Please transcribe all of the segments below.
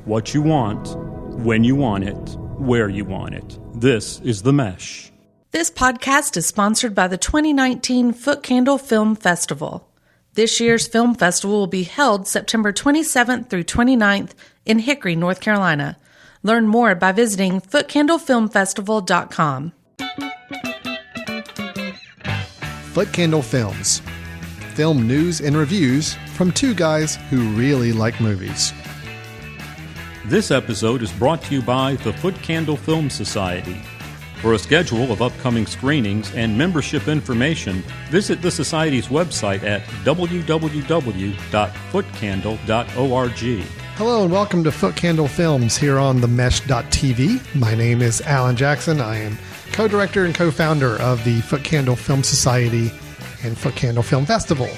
what you want, when you want it, where you want it. This is The Mesh. This podcast is sponsored by the 2019 Footcandle Film Festival. This year's film festival will be held September 27th through 29th in Hickory, North Carolina. Learn more by visiting footcandlefilmfestival.com. Footcandle Films. Film news and reviews from two guys who really like movies. This episode is brought to you by the Footcandle Film Society. For a schedule of upcoming screenings and membership information, visit the Society's website at www.footcandle.org. Hello and welcome to Footcandle Films here on themesh.tv. My name is Alan Jackson. I am co-director and co-founder of the Footcandle Film Society and Footcandle Film Festival.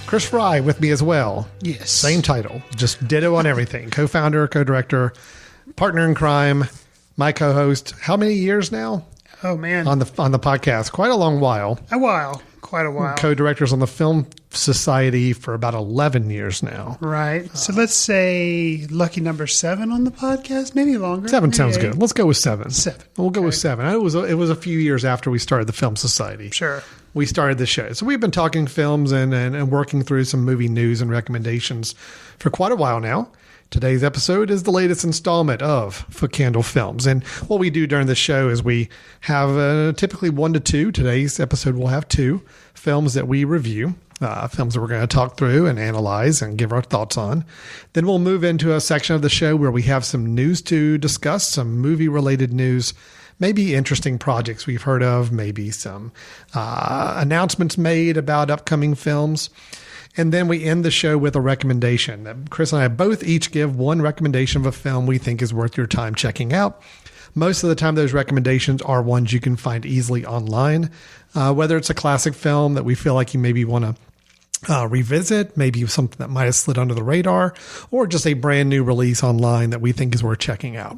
Chris Fry with me as well. Yes. Same title, just ditto on everything. Co-founder, co-director, partner in crime, my co-host. How many years now? Oh man, on the podcast, quite a long while. Quite a while. Co-directors on the Film Society for about 11 years now. Right. So let's say lucky number 7 on the podcast, maybe longer. 7 maybe sounds 8. good. Let's go with 7. 7. We'll go with 7. It was a few years after we started the Film Society. Sure. We started the show. So we've been talking films and working through some movie news and recommendations for quite a while now. Today's episode is the latest installment of Footcandle Films. And what we do during the show is we have typically 1 to 2. Today's episode will have 2 films that we review, films that we're going to talk through and analyze and give our thoughts on. Then we'll move into a section of the show where we have some news to discuss, some movie-related news, maybe interesting projects we've heard of, maybe some announcements made about upcoming films. And then we end the show with a recommendation. Chris and I both each give one recommendation of a film we think is worth your time checking out. Most of the time, those recommendations are ones you can find easily online, whether it's a classic film that we feel like you maybe want to revisit, maybe something that might have slid under the radar, or just a brand new release online that we think is worth checking out.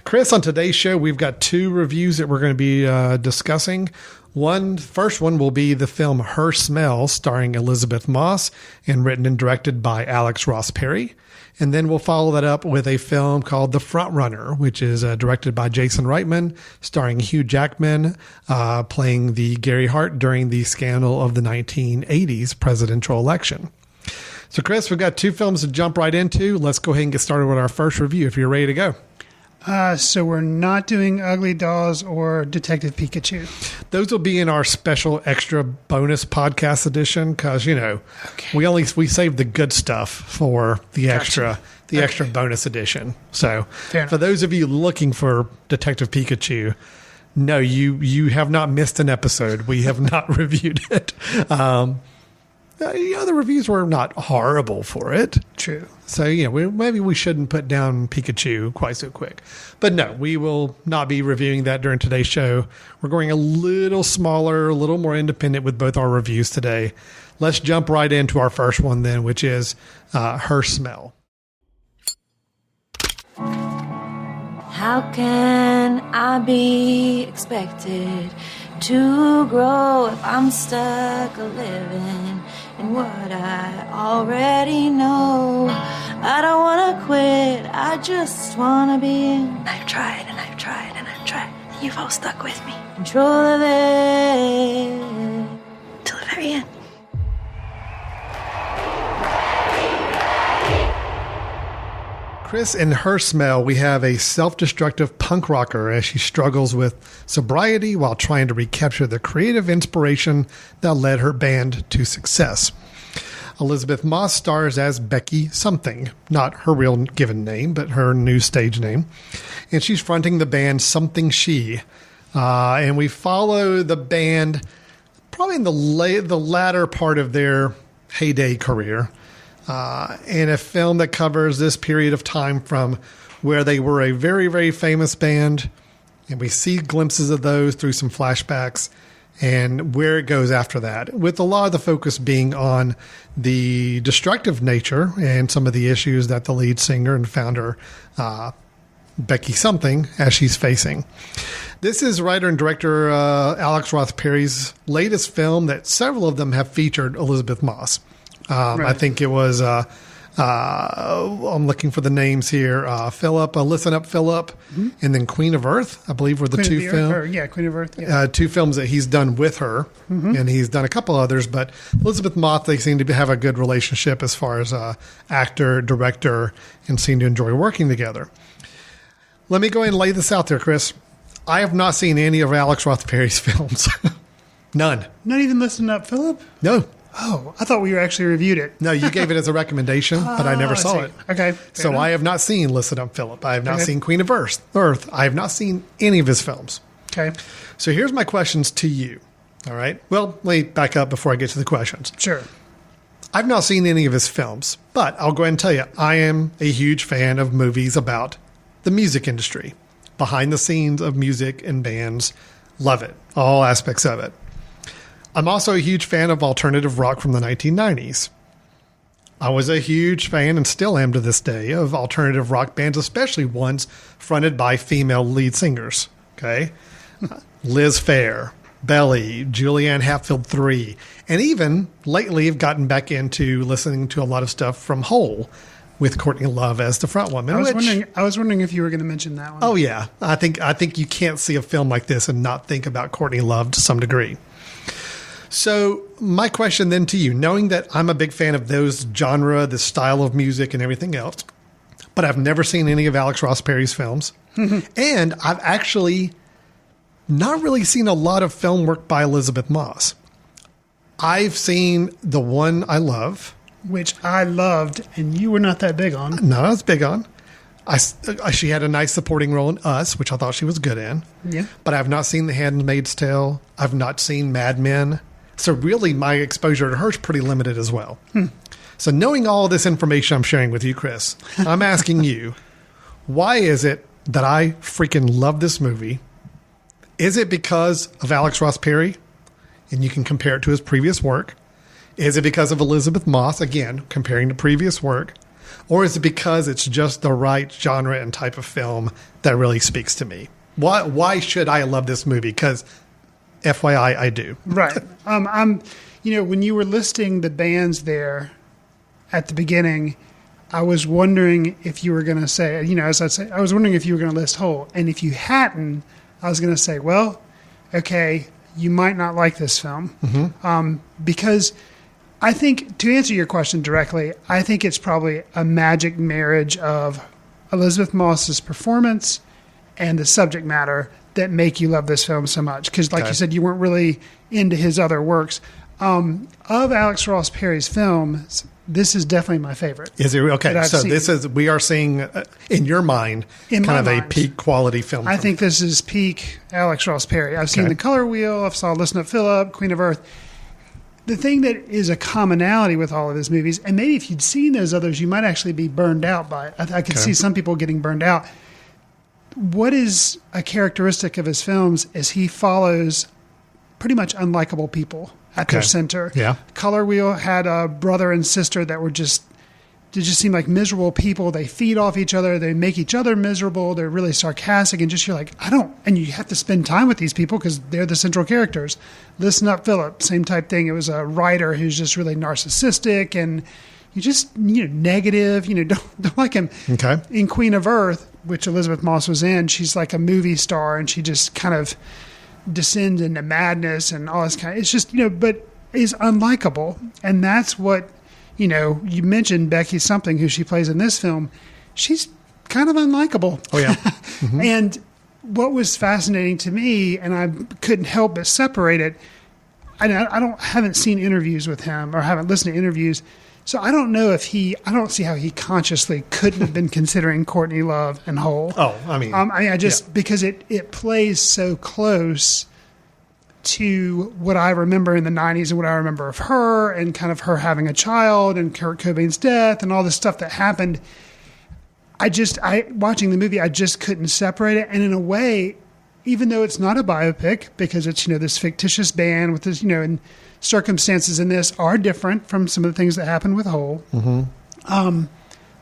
Chris, on today's show, we've got 2 reviews that we're going to be discussing. First one will be the film Her Smell, starring Elisabeth Moss and written and directed by Alex Ross Perry. And then we'll follow that up with a film called The Frontrunner, which is directed by Jason Reitman, starring Hugh Jackman, playing the Gary Hart during the scandal of the 1980s presidential election. So, Chris, we've got 2 films to jump right into. Let's go ahead and get started with our first review if you're ready to go. So we're not doing Ugly Dolls or Detective Pikachu. Those will be in our special extra bonus podcast edition because, we saved the good stuff for the extra bonus edition. So for those of you looking for Detective Pikachu, no, you have not missed an episode. We have not reviewed it. The reviews were not horrible for it. True. So, maybe we shouldn't put down Pikachu quite so quick. But no, we will not be reviewing that during today's show. We're going a little smaller, a little more independent with both our reviews today. Let's jump right into our first one then, which is Her Smell. How can I be expected to grow if I'm stuck living in what I already know? I don't want to quit, I just want to be in. I've tried and I've tried and I've tried. You've all stuck with me. Control of it till the very end. Chris, in Her Smell, we have a self-destructive punk rocker as she struggles with sobriety while trying to recapture the creative inspiration that led her band to success. Elisabeth Moss stars as Becky Something, not her real given name, but her new stage name. And she's fronting the band Something She. And we follow the band probably in the latter part of their heyday career. In a film that covers this period of time from where they were a very, very famous band. And we see glimpses of those through some flashbacks and where it goes after that, with a lot of the focus being on the destructive nature and some of the issues that the lead singer and founder, Becky Something, as she's facing. This is writer and director Alex Ross Perry's latest film that several of them have featured Elisabeth Moss. Right. I think it was I'm looking for the names here. Philip, Listen Up, Philip, and then Queen of Earth, I believe were the two films. Queen of Earth. Yeah. Two films that he's done with her, and he's done a couple others. But Elisabeth Moss, they seem to have a good relationship as far as actor, director, and seem to enjoy working together. Let me go ahead and lay this out there, Chris. I have not seen any of Alex Ross Perry's films. None. Not even Listen Up, Philip? No. Oh, I thought we actually reviewed it. No, you gave it as a recommendation, but I never saw it. Okay. So enough. I have not seen Listen Up, Philip. I have not seen Queen of Earth. I have not seen any of his films. Okay. So here's my questions to you. All right. Well, let me back up before I get to the questions. Sure. I've not seen any of his films, but I'll go ahead and tell you, I am a huge fan of movies about the music industry, behind the scenes of music and bands. Love it. All aspects of it. I'm also a huge fan of alternative rock from the 1990s. I was a huge fan, and still am to this day, of alternative rock bands, especially ones fronted by female lead singers. Okay? Liz Phair, Belly, Julianne Hatfield 3, and even lately I've gotten back into listening to a lot of stuff from Hole with Courtney Love as the front woman. I was wondering if you were going to mention that one. Oh yeah, I think you can't see a film like this and not think about Courtney Love to some degree. So my question then to you, knowing that I'm a big fan of those genre, the style of music and everything else, but I've never seen any of Alex Ross Perry's films, and I've actually not really seen a lot of film work by Elisabeth Moss. I've seen the one I love, which I loved, and you were not that big on. No, I was big on. She had a nice supporting role in Us, which I thought she was good in. Yeah. But I've not seen The Handmaid's Tale. I've not seen Mad Men. So really, my exposure to her is pretty limited as well. So knowing all this information I'm sharing with you, Chris, I'm asking you, why is it that I freaking love this movie? Is it because of Alex Ross Perry? And you can compare it to his previous work. Is it because of Elisabeth Moss, again, comparing to previous work? Or is it because it's just the right genre and type of film that really speaks to me? Why should I love this movie? Because FYI, I do. Right. When you were listing the bands there at the beginning, I was wondering if you were going to say, I was wondering if you were going to list Hole. And if you hadn't, I was going to say, well, okay, you might not like this film. Because I think, to answer your question directly, I think it's probably a magic marriage of Elisabeth Moss's performance and the subject matter that make you love this film so much. Because like you said, you weren't really into his other works. Of Alex Ross Perry's films, this is definitely my favorite. Is it? Okay, so we are seeing, in your mind, a peak quality film. I think this is peak Alex Ross Perry. I've seen The Color Wheel. I've saw Listen Up, Philip, Queen of Earth. The thing that is a commonality with all of his movies, and maybe if you'd seen those others, you might actually be burned out by it. I could see some people getting burned out. What is a characteristic of his films is he follows pretty much unlikable people at their center. Yeah. Color Wheel had a brother and sister that were just seem like miserable people. They feed off each other. They make each other miserable. They're really sarcastic, and you're like, and you have to spend time with these people because they're the central characters. Listen Up, Philip, same type thing. It was a writer who's just really narcissistic and you just, negative, don't like him. Okay. In Queen of Earth, which Elisabeth Moss was in, she's like a movie star and she just kind of descends into madness and all this it's just, but is unlikable. And that's what, you mentioned Becky Something, who she plays in this film. She's kind of unlikable. Oh, yeah. And what was fascinating to me, and I couldn't help but separate it, I haven't seen interviews with him or haven't listened to interviews, so I don't know if I don't see how he consciously couldn't have been considering Courtney Love and Hole. Oh, because it plays so close to what I remember in the 90s and what I remember of her and kind of her having a child and Kurt Cobain's death and all this stuff that happened. Watching the movie, I just couldn't separate it. And in a way, even though it's not a biopic because it's, this fictitious band with this, and circumstances in this are different from some of the things that happened with Hole.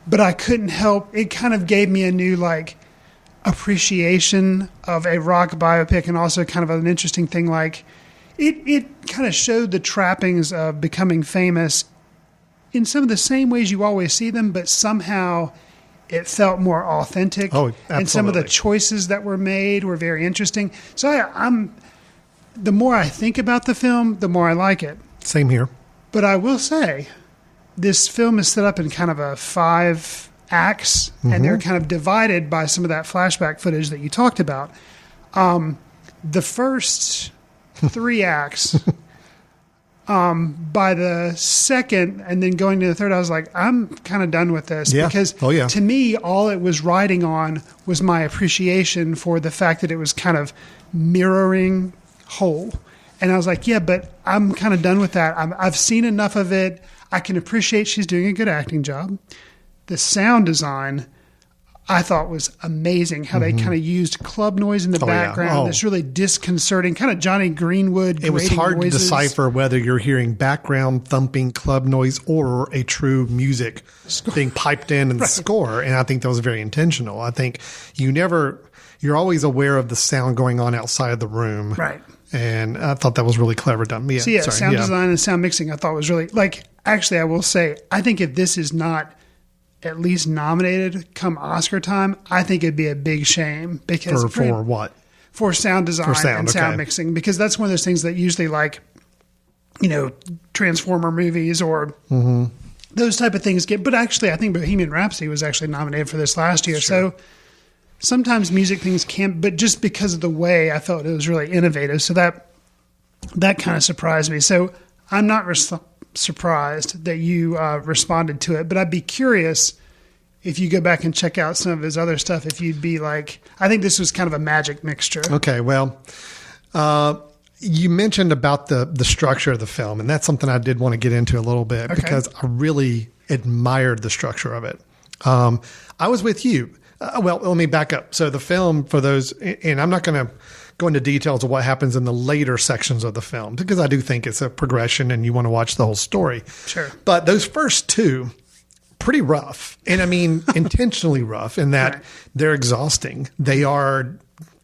But I couldn't help, it kind of gave me a new, appreciation of a rock biopic, and also kind of an interesting thing, it kind of showed the trappings of becoming famous in some of the same ways you always see them, but somehow it felt more authentic. Oh, absolutely. And some of the choices that were made were very interesting. So the more I think about the film, the more I like it. Same here. But I will say, this film is set up in kind of a 5 acts, and they're kind of divided by some of that flashback footage that you talked about. The first 3 acts, by the second and then going to the third, I was like, I'm kind of done with this. Yeah. Because to me, all it was riding on was my appreciation for the fact that it was kind of mirroring whole. And I was like, yeah, but I'm kind of done with that. I've seen enough of it. I can appreciate she's doing a good acting job. The sound design, I thought, was amazing. How they kind of used club noise in the background. This really disconcerting, kind of Johnny Greenwood. It was hard noises. to decipher whether you're hearing background thumping club noise or a true music being piped in the score. And I think that was very intentional. I think you're always aware of the sound going on outside the room. Right. And I thought that was really clever done. Yeah, sound design and sound mixing, I thought was really, actually, I will say, I think if this is not at least nominated come Oscar time, I think it'd be a big shame. Because for what? For sound design and sound mixing, because that's one of those things that usually, Transformer movies or those type of things get. But actually, I think Bohemian Rhapsody was actually nominated for this last year. Sure. So sometimes music things can't, but just because of the way I felt it was really innovative. So that kind of surprised me. So I'm not surprised that you responded to it, but I'd be curious if you go back and check out some of his other stuff, if you'd be like, I think this was kind of a magic mixture. Okay. Well, you mentioned about the structure of the film, and that's something I did want to get into a little bit because I really admired the structure of it. I was with you. Well, let me back up. So the film, for those, and I'm not going to go into details of what happens in the later sections of the film because I do think it's a progression and you want to watch the whole story. Sure. But those first 2, pretty rough. And I mean, intentionally rough in that they're exhausting. They are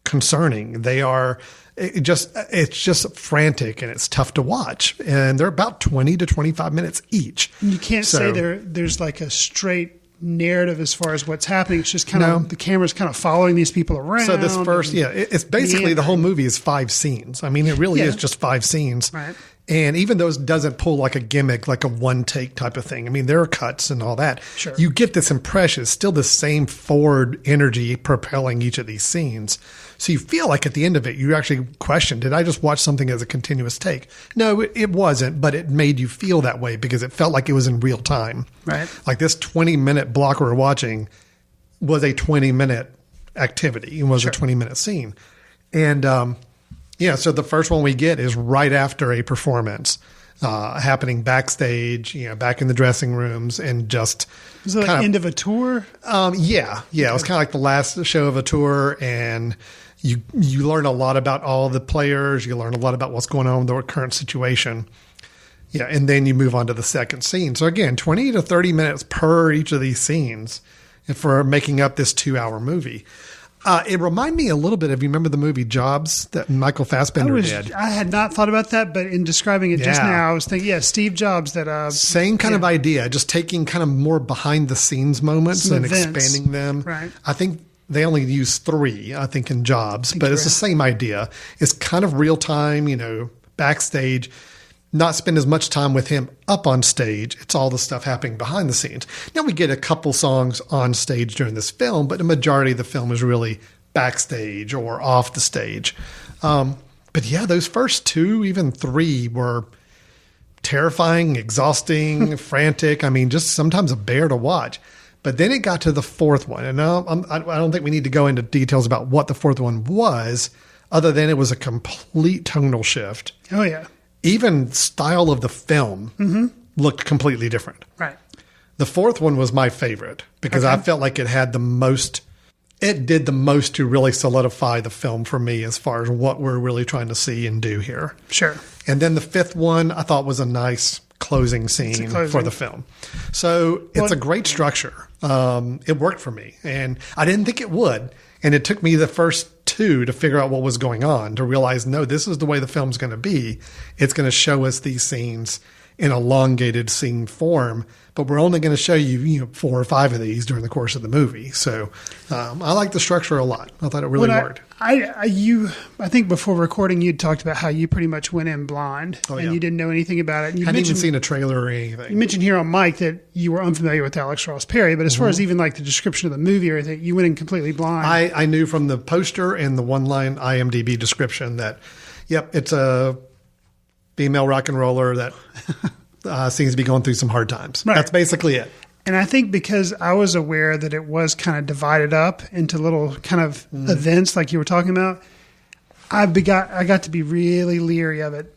concerning. They are it's just frantic and it's tough to watch. And they're about 20 to 25 minutes each. You can't say there's like a straight narrative as far as what's happening. It's just kind of the camera's kind of following these people around. So this first, it's basically the whole movie is 5 scenes. I mean, it really is just 5 scenes. Right. And even though it doesn't pull like a gimmick, like a one take type of thing. I mean, there are cuts and all that. Sure. You get this impression. It's still the same forward energy propelling each of these scenes. So you feel like at the end of it, you actually question, did I just watch something as a continuous take? No, it wasn't, but it made you feel that way because it felt like it was in real time. Right. Like this 20-minute block we're watching was a 20-minute activity. It was a 20-minute scene. And, so the first one we get is right after a performance happening backstage, back in the dressing rooms and just... Was it like end of a tour? Yeah. It was kind of like the last show of a tour, and you learn a lot about all the players. You learn a lot about what's going on with the current situation. Yeah, and then you move on to the second scene. So again, 20 to 30 minutes per each of these scenes for making up this 2-hour movie. It reminded me a little bit of, you remember the movie Jobs that Michael Fassbender did? I had not thought about that, but in describing it just now, I was thinking, Steve Jobs. Same kind of idea, just taking kind of more behind the scenes moments and expanding them. Right. I think they only use 3, in Jobs, but it's the same idea. It's kind of real time, backstage. Not spend as much time with him up on stage. It's all the stuff happening behind the scenes. Now we get a couple songs on stage during this film, but the majority of the film is really backstage or off the stage. But those first 2, even 3 were terrifying, exhausting, frantic. I mean, just sometimes a bear to watch. But then it got to the 4th one. And I don't think we need to go into details about what the 4th one was, other than it was a complete tonal shift. Oh, yeah. Even style of the film looked completely different. Right. The 4th one was my favorite because I felt like it did the most to really solidify the film for me as far as what we're really trying to see and do here. Sure. And then the 5th one I thought was a nice closing scene for the film. So it's a great structure. It worked for me and I didn't think it would. And it took me the first 2 to figure out what was going on, to realize, no, this is the way the film's going to be. It's going to show us these scenes in elongated scene form, but we're only going to show you, 4 or 5 of these during the course of the movie. So I like the structure a lot. I thought it really worked. I think before recording, you'd talked about how you pretty much went in blind and you didn't know anything about it. And you hadn't even seen a trailer or anything. You mentioned here on mic that you were unfamiliar with Alex Ross Perry, but as far as even like the description of the movie or anything, you went in completely blind. I knew from the poster and the one-line IMDb description that, it's a female rock and roller that seems to be going through some hard times. Right. That's basically it. And I think because I was aware that it was kind of divided up into little kind of events like you were talking about, I got to be really leery of it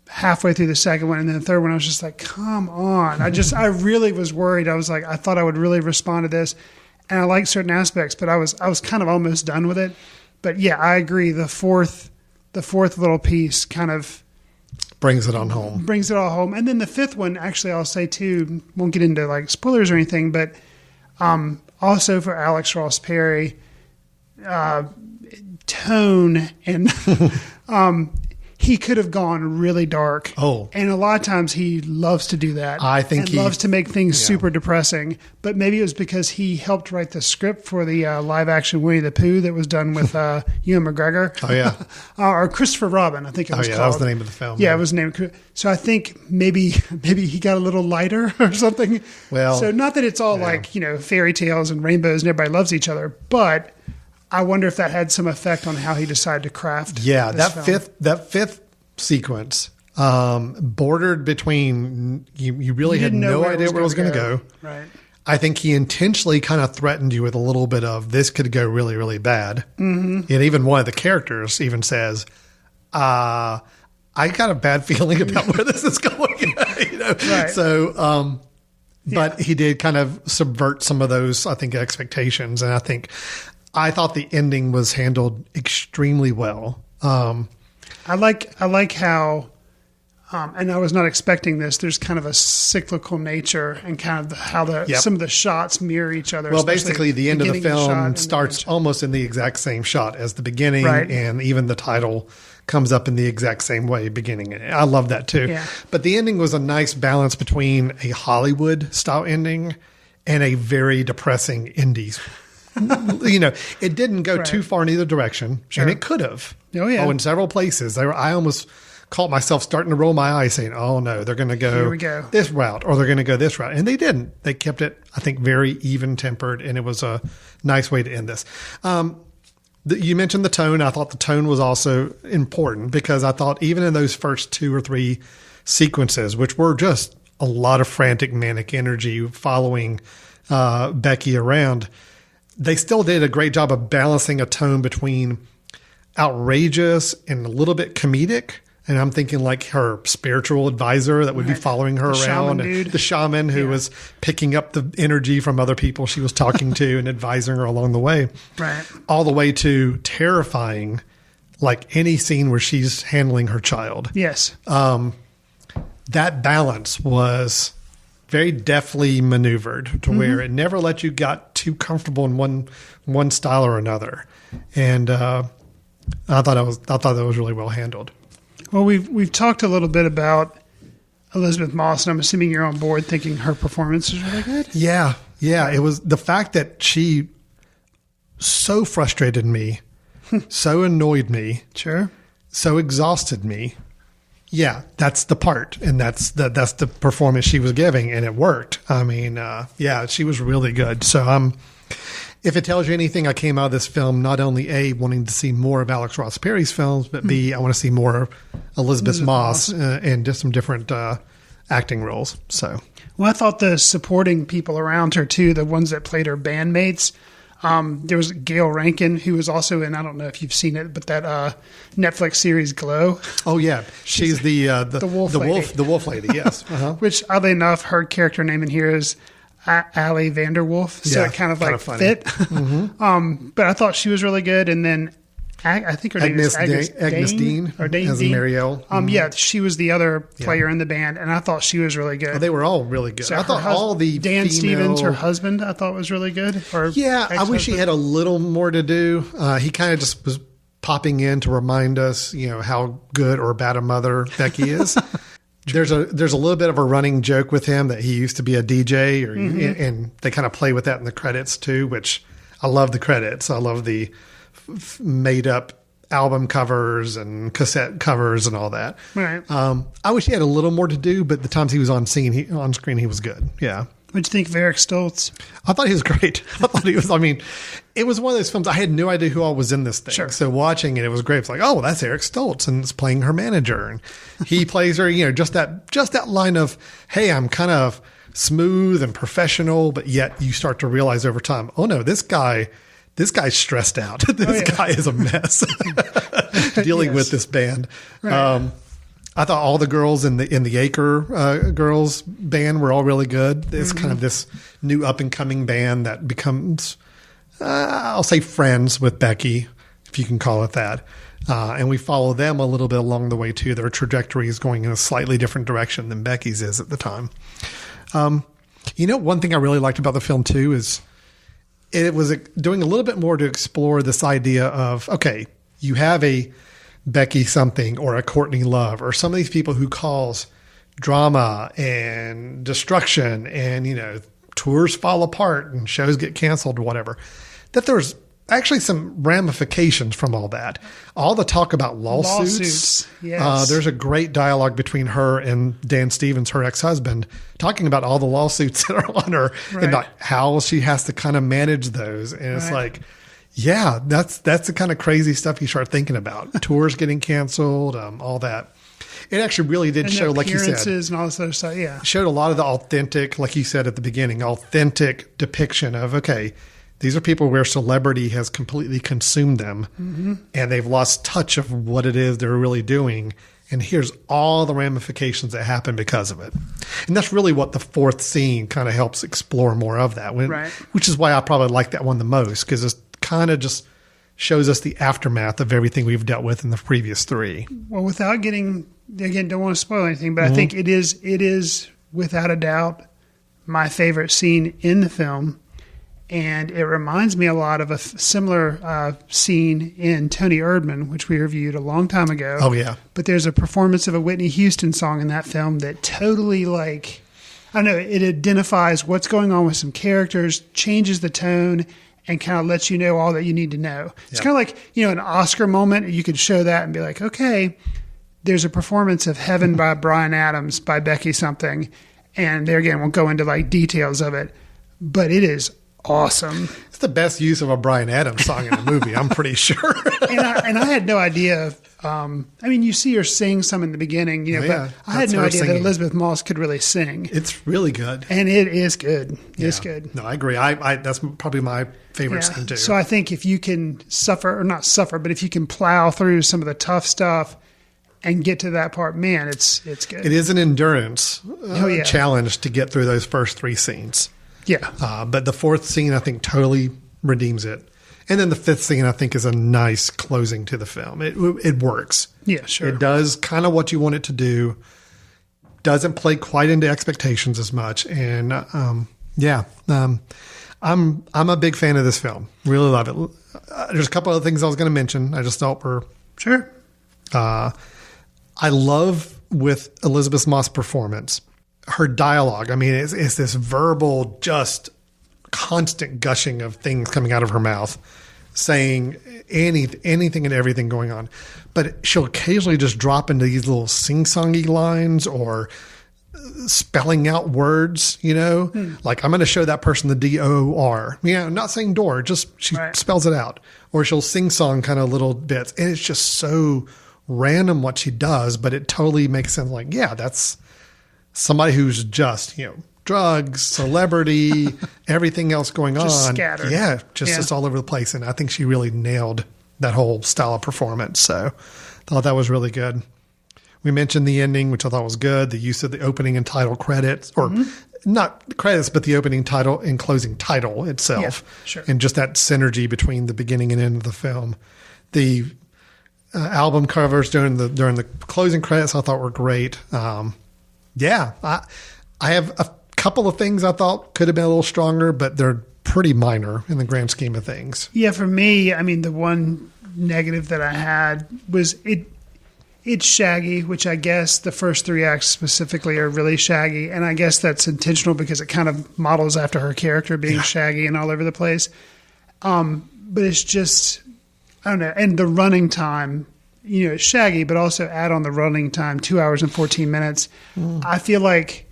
halfway through the second one. And then the third one, I was just like, come on. I really was worried. I was like, I thought I would really respond to this. And I liked certain aspects, but I was kind of almost done with it. But yeah, I agree. The fourth little piece kind of brings it on home. Brings it all home. And then the fifth one, actually, I'll say too, won't get into like spoilers or anything, but also for Alex Ross Perry, tone and he could have gone really dark. Oh. And a lot of times he loves to do that. I think he loves to make things super depressing. But maybe it was because he helped write the script for the live action Winnie the Pooh that was done with Ewan McGregor. Oh, yeah. Or Christopher Robin, I think it was called. That was the name of the film. Yeah, it was named. So I think maybe he got a little lighter or something. Well. So not that it's all like, fairy tales and rainbows and everybody loves each other, but I wonder if that had some effect on how he decided to craft. Yeah, this film. that fifth sequence bordered between you really had no idea where it was going to go. Right. I think he intentionally kind of threatened you with a little bit of this could go really, really bad. Mm-hmm. And even one of the characters even says, "I got a bad feeling about where this is going." Right. So. But he did kind of subvert some of those, I think, expectations, and I thought the ending was handled extremely well. I like how, and I was not expecting this. There's kind of a cyclical nature and kind of how some of the shots mirror each other. Well, basically, the end of the film starts almost in the exact same shot as the beginning, right. And even the title comes up in the exact same way, beginning. I love that too. Yeah. But the ending was a nice balance between a Hollywood style ending and a very depressing indie. It didn't go too far in either direction, and it could have. Oh, yeah. In several places. I almost caught myself starting to roll my eyes saying, oh, no, they're going to go this route or they're going to go this route. And they didn't. They kept it, I think, very even-tempered, and it was a nice way to end this. You mentioned the tone. I thought the tone was also important because I thought even in those first 2 or 3 sequences, which were just a lot of frantic, manic energy following Becky around, they still did a great job of balancing a tone between outrageous and a little bit comedic. And I'm thinking like her spiritual advisor that would be following her around. And the shaman who was picking up the energy from other people she was talking to and advising her along the way. Right. All the way to terrifying, like any scene where she's handling her child. Yes. That balance was very deftly maneuvered to where it never let you got too comfortable in one style or another. And I thought that was really well handled. Well, we've talked a little bit about Elisabeth Moss, and I'm assuming you're on board thinking her performance is really good. Yeah. It was the fact that she so frustrated me, so annoyed me, so exhausted me. Yeah, that's the part, and that's the performance she was giving, and it worked. I mean, she was really good. So if it tells you anything, I came out of this film not only A, wanting to see more of Alex Ross Perry's films, but B, I want to see more of Elisabeth Moss and just some different acting roles. So, well, I thought the supporting people around her too, the ones that played her bandmates. There was Gail Rankin, who was also in, I don't know if you've seen it, but that Netflix series Glow. Oh yeah, she's the wolf lady. Yes, Which oddly enough, her character name in here is Ali Vanderwolf, so it kind of fit. But I thought she was really good, and then I think her name is Agnes Dean or Dane as Dean. Marielle. Yeah, she was the other player in the band, and I thought she was really good. Oh, they were all really good. So I thought all the Dan female... Stevens, her husband, I thought was really good. I wish he had a little more to do. He kind of just was popping in to remind us, how good or bad a mother Becky is. There's a little bit of a running joke with him that he used to be a DJ, and they kind of play with that in the credits too, which I love the credits. I love the made up album covers and cassette covers and all that. Right. I wish he had a little more to do, but the times he was on screen, he was good. Yeah. What'd you think of Eric Stoltz? I thought he was great. I thought he was, it was one of those films. I had no idea who all was in this thing. Sure. So watching it, it was great. It's like, oh, that's Eric Stoltz, and it's playing her manager. And he plays her, just that line of, hey, I'm kind of smooth and professional, but yet you start to realize over time, oh no, this guy's stressed out. This guy is a mess dealing with this band. Right. I thought all the girls in the Acre girls band were all really good. It's kind of this new up and coming band that becomes, I'll say, friends with Becky, if you can call it that. And we follow them a little bit along the way too. Their trajectory is going in a slightly different direction than Becky's is at the time. One thing I really liked about the film too is it was doing a little bit more to explore this idea of, okay, you have a Becky something or a Courtney Love or some of these people who cause drama and destruction and, tours fall apart and shows get canceled or whatever, that there's actually some ramifications from all that. All the talk about lawsuits. Yes. There's a great dialogue between her and Dan Stevens, her ex-husband, talking about all the lawsuits that are on her and about how she has to kind of manage those. And it's like, yeah, that's the kind of crazy stuff you start thinking about. Tours getting canceled, all that. It actually really did show, like you said, and all this other stuff. Yeah, showed a lot of the authentic, like you said at the beginning, authentic depiction of, okay, these are people where celebrity has completely consumed them, and they've lost touch of what it is they're really doing. And here's all the ramifications that happen because of it. And that's really what the fourth scene kind of helps explore more of that, which is why I probably like that one the most, because it's kind of just shows us the aftermath of everything we've dealt with in the previous three. Well, without getting, again, don't want to spoil anything, but I think it is without a doubt my favorite scene in the film. And it reminds me a lot of a similar scene in Tony Erdmann, which we reviewed a long time ago. Oh, yeah. But there's a performance of a Whitney Houston song in that film that totally, I don't know, it identifies what's going on with some characters, changes the tone, and kind of lets you know all that you need to know. It's kind of like, an Oscar moment. You could show that and be like, okay, there's a performance of Heaven by Bryan Adams by Becky something. And there again, we'll go into details of it. But it is awesome. It's the best use of a Bryan Adams song in a movie, I'm pretty sure. and I had no idea. You see her sing some in the beginning, but I had no idea that Elisabeth Moss could really sing. It's really good. And it is good. It's good. No, I agree. I that's probably my favorite scene too. So I think if you can but if you can plow through some of the tough stuff and get to that part, man, it's good. It is an endurance challenge to get through those first three scenes. Yeah. But the fourth scene, I think, totally redeems it. And then the fifth scene, I think, is a nice closing to the film. It works. Yeah, sure. It does kind of what you want it to do. Doesn't play quite into expectations as much. And, I'm a big fan of this film. Really love it. There's a couple other things I was going to mention. I just thought were... Sure. I love with Elisabeth Moss' performance, her dialogue. It's this verbal, just constant gushing of things coming out of her mouth, saying anything and everything going on. But she'll occasionally just drop into these little sing-songy lines or spelling out words, like I'm going to show that person the D-O-R. Not saying door, just she spells it out. Or she'll sing-song kind of little bits. And it's just so random what she does, but it totally makes sense. That's somebody who's just, drugs, celebrity, everything else going just on. Scattered. Yeah, just all over the place. And I think she really nailed that whole style of performance. So I thought that was really good. We mentioned the ending, which I thought was good. The use of the opening and title credits, or not the credits, but the opening title and closing title itself. Yeah, sure. And just that synergy between the beginning and end of the film. The album covers during the closing credits I thought were great. I have a couple of things I thought could have been a little stronger, but they're pretty minor in the grand scheme of things. Yeah, for me, the one negative that I had was it it's shaggy, which I guess the first 3 acts specifically are really shaggy. And I guess that's intentional because it kind of models after her character being shaggy and all over the place. But it's just, I don't know. And the running time, it's shaggy, but also add on the running time, 2 hours and 14 minutes. I feel like,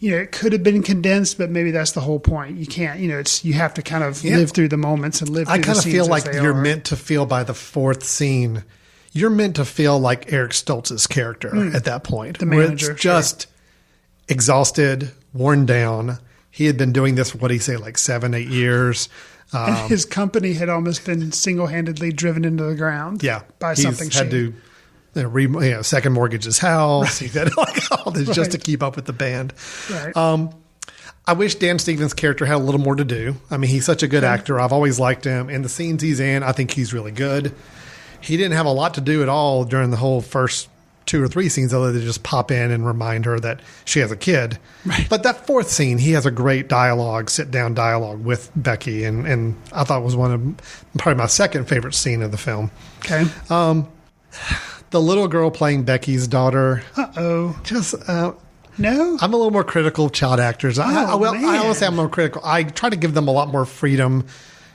it could have been condensed, but maybe that's the whole point. You can't, you have to kind of live through the moments and live through the scenes. I kind of feel like you're meant to feel by the 4th scene. You're meant to feel like Eric Stoltz's character at that point. The manager. It's just exhausted, worn down. He had been doing this for, what did he say, like 7-8 years. And his company had almost been single-handedly driven into the ground. By something had to second mortgage his house. Right. He had like all this just to keep up with the band. Right. I wish Dan Stevens' character had a little more to do. I mean, he's such a good actor. I've always liked him. And the scenes he's in, I think he's really good. He didn't have a lot to do at all during the whole first 2 or 3 scenes, other than just pop in and remind her that she has a kid. Right. But that 4th scene, he has a great sit-down dialogue with Becky, and I thought it was one of probably my second favorite scene of the film. Okay. The little girl playing Becky's daughter. Just no. I'm a little more critical of child actors. I always say I'm more critical. I try to give them a lot more freedom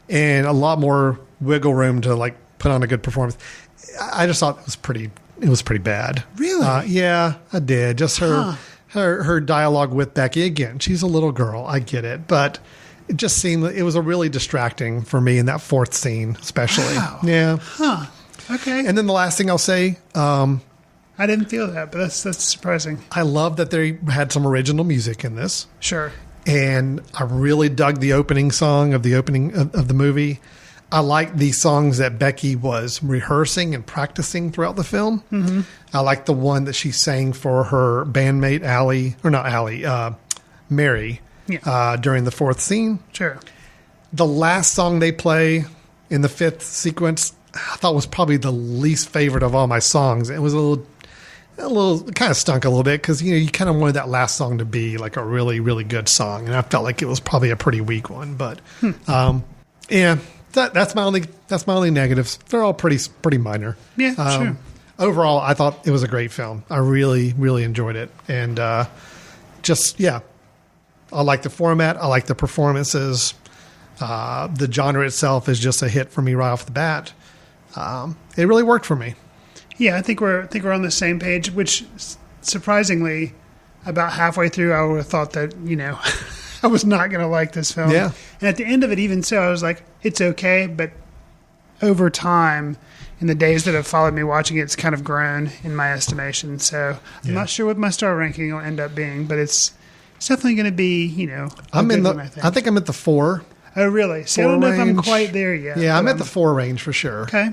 and a lot more wiggle room to like put on a good performance. I just thought it was pretty bad. Really? Yeah, I did. Just her dialogue with Becky. Again, she's a little girl. I get it. But it just seemed it was a really distracting for me in that 4th scene, especially. Wow. Yeah. Huh. Okay. And then the last thing I'll say, I didn't feel that, but that's surprising. I love that they had some original music in this. Sure. And I really dug the opening song of the movie. I like the songs that Becky was rehearsing and practicing throughout the film. Mm-hmm. I like the one that she sang for her bandmate Mary, during the 4th scene. Sure. The last song they play in the 5th sequence, I thought was probably the least favorite of all my songs. It was a little kind of stunk a little bit because you kind of wanted that last song to be like a really, really good song, and I felt like it was probably a pretty weak one. But that's my only negatives. They're all pretty minor. Yeah, sure. Overall, I thought it was a great film. I really, really enjoyed it, and I like the format. I like the performances. The genre itself is just a hit for me right off the bat. It really worked for me. Yeah, I think we're on the same page, which surprisingly, about halfway through, I would have thought that, I was not going to like this film. Yeah. And at the end of it, even so, I was like, it's okay. But over time, in the days that have followed me watching it, it's kind of grown in my estimation. So I'm not sure what my star ranking will end up being, but it's definitely going to be, I think I'm at the 4. Oh, really? So I don't know if I'm quite there yet. Yeah, I'm at the 4 range for sure. Okay.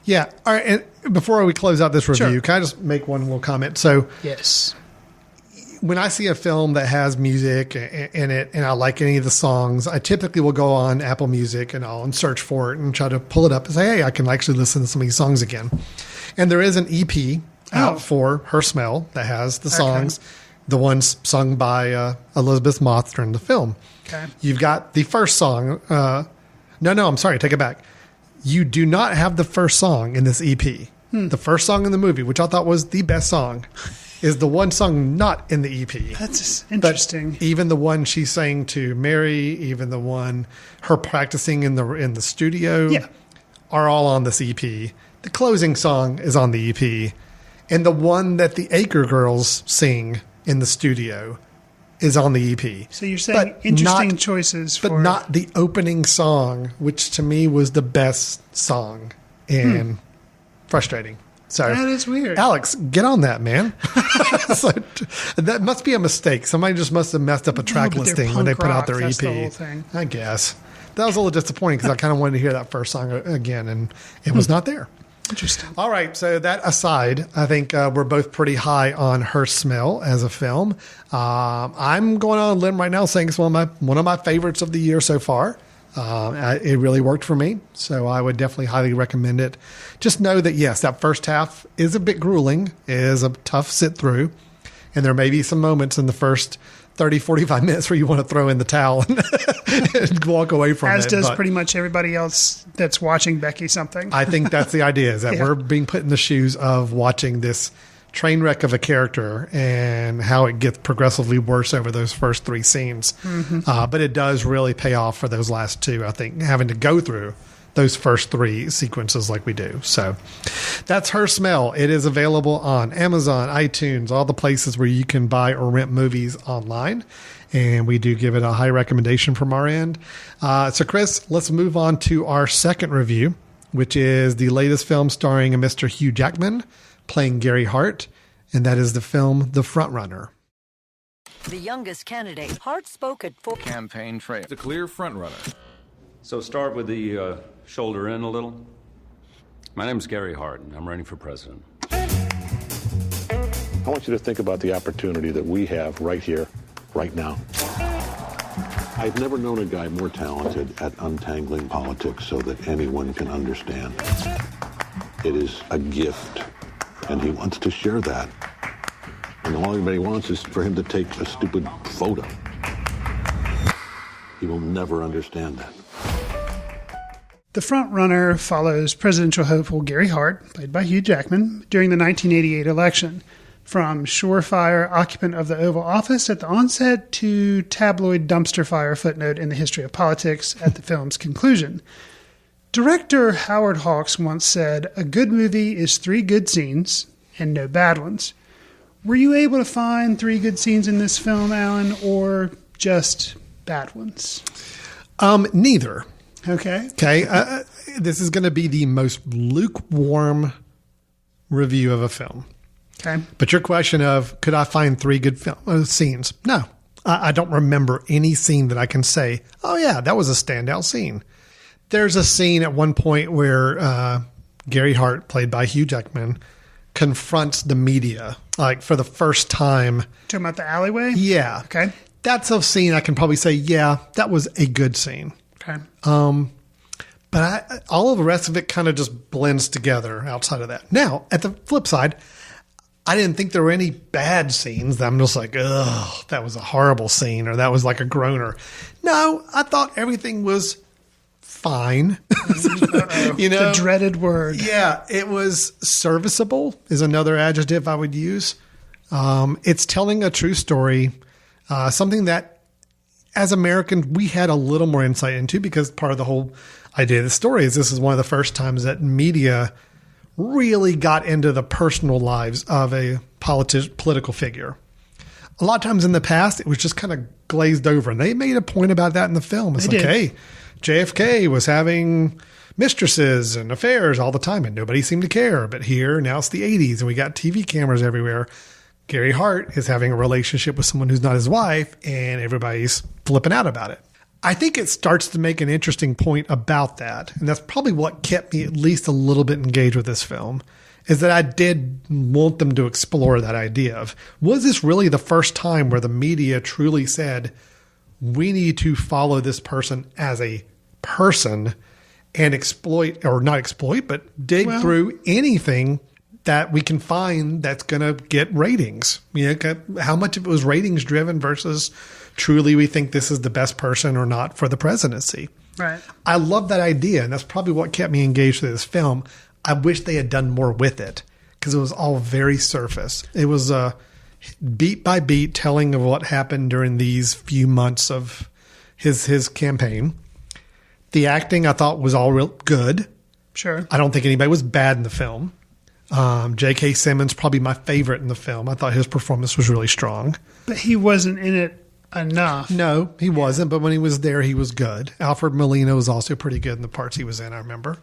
Yeah. All right. And before we close out this review, Sure. Can I just make one little comment? So, yes, when I see a film that has music in it and I like any of the songs, I typically will go on Apple Music and I'll search for it and try to pull it up and say, hey, I can actually listen to some of these songs again. And there is an EP out for Her Smell that has the songs, the ones sung by Elisabeth Moss during the film. Okay. You've got the first song. I'm sorry. Take it back. You do not have the first song in this EP. The first song in the movie, which I thought was the best song, is the one song not in the EP. That's interesting. But even the one she sang to Mary, even the one her practicing in the studio, are all on this EP. The closing song is on the EP, and the one that the Acre Girls sing in the studio is on the EP. So you're saying interesting choices, but not the opening song, which to me was the best song, and frustrating. So that is weird. Alex, get on that, man. So, that must be a mistake. Somebody just must have messed up a track listing when they put out their EP. The whole thing. I guess. That was a little disappointing because I kind of wanted to hear that first song again, and it was not there. Interesting. All right. So that aside, I think we're both pretty high on Her Smell as a film. I'm going on a limb right now saying it's one of my favorites of the year so far. It really worked for me, so I would definitely highly recommend it. Just know that, yes, that first half is a bit grueling, is a tough sit through, and there may be some moments in the first 30, 45 minutes where you want to throw in the towel and walk away from it. As does pretty much everybody else that's watching Becky something. I think that's the idea, is that we're being put in the shoes of watching this train wreck of a character and how it gets progressively worse over those first 3 scenes. But it does really pay off for those last 2, I think, having to go through those first 3 sequences like we do. So that's Her Smell. It is available on Amazon, iTunes, all the places where you can buy or rent movies online. And we do give it a high recommendation from our end. So Chris, let's move on to our second review, which is the latest film starring a Mr. Hugh Jackman playing Gary Hart. And that is the film The Frontrunner. The youngest candidate. Hart spoke at campaign trail. The clear frontrunner. So start with the shoulder in a little. My name's Gary Hart, and I'm running for president. I want you to think about the opportunity that we have right here, right now. I've never known a guy more talented at untangling politics so that anyone can understand. It is a gift, and he wants to share that. And all anybody wants is for him to take a stupid photo. He will never understand that. The Frontrunner follows presidential hopeful Gary Hart, played by Hugh Jackman, during the 1988 election. From surefire occupant of the Oval Office at the onset to tabloid dumpster fire footnote in the history of politics at the film's conclusion. Director Howard Hawks once said, "A good movie is 3 good scenes and no bad ones." Were you able to find 3 good scenes in this film, Alan, or just bad ones? Neither. Okay. This is going to be the most lukewarm review of a film. Okay. But your question of, could I find 3 good scenes? No. I don't remember any scene that I can say, oh yeah, that was a standout scene. There's a scene at one point where Gary Hart, played by Hugh Jackman, confronts the media, like for the first time. Talking about the alleyway? Yeah. Okay. That's a scene I can probably say, yeah, that was a good scene. Okay. But all of the rest of it kind of just blends together outside of that. Now, at the flip side, I didn't think there were any bad scenes that I'm just like, ugh, that was a horrible scene, or that was like a groaner. No, I thought everything was fine. You know, the dreaded word. Yeah, it was serviceable is another adjective I would use. It's telling a true story, something that as Americans, we had a little more insight into, because part of the whole idea of the story is this is one of the first times that media really got into the personal lives of a political figure. A lot of times in the past, it was just kind of glazed over, and they made a point about that in the film. It's hey, JFK was having mistresses and affairs all the time, and nobody seemed to care. But here, now it's the 80s, and we got TV cameras everywhere. Gary Hart is having a relationship with someone who's not his wife, and everybody's flipping out about it. I think it starts to make an interesting point about that, and that's probably what kept me at least a little bit engaged with this film, is that I did want them to explore that idea of, was this really the first time where the media truly said, we need to follow this person as a person and exploit, or not exploit, but dig through anything that we can find that's going to get ratings. You know, how much of it was ratings driven versus truly we think this is the best person or not for the presidency. Right. I love that idea, and that's probably what kept me engaged with this film. I wish they had done more with it, because it was all very surface. It was a beat by beat telling of what happened during these few months of his campaign. The acting I thought was all real good. Sure. I don't think anybody was bad in the film. J.K. Simmons, probably my favorite in the film. I thought his performance was really strong. But he wasn't in it enough. No, he wasn't. But when he was there, he was good. Alfred Molina was also pretty good in the parts he was in, I remember.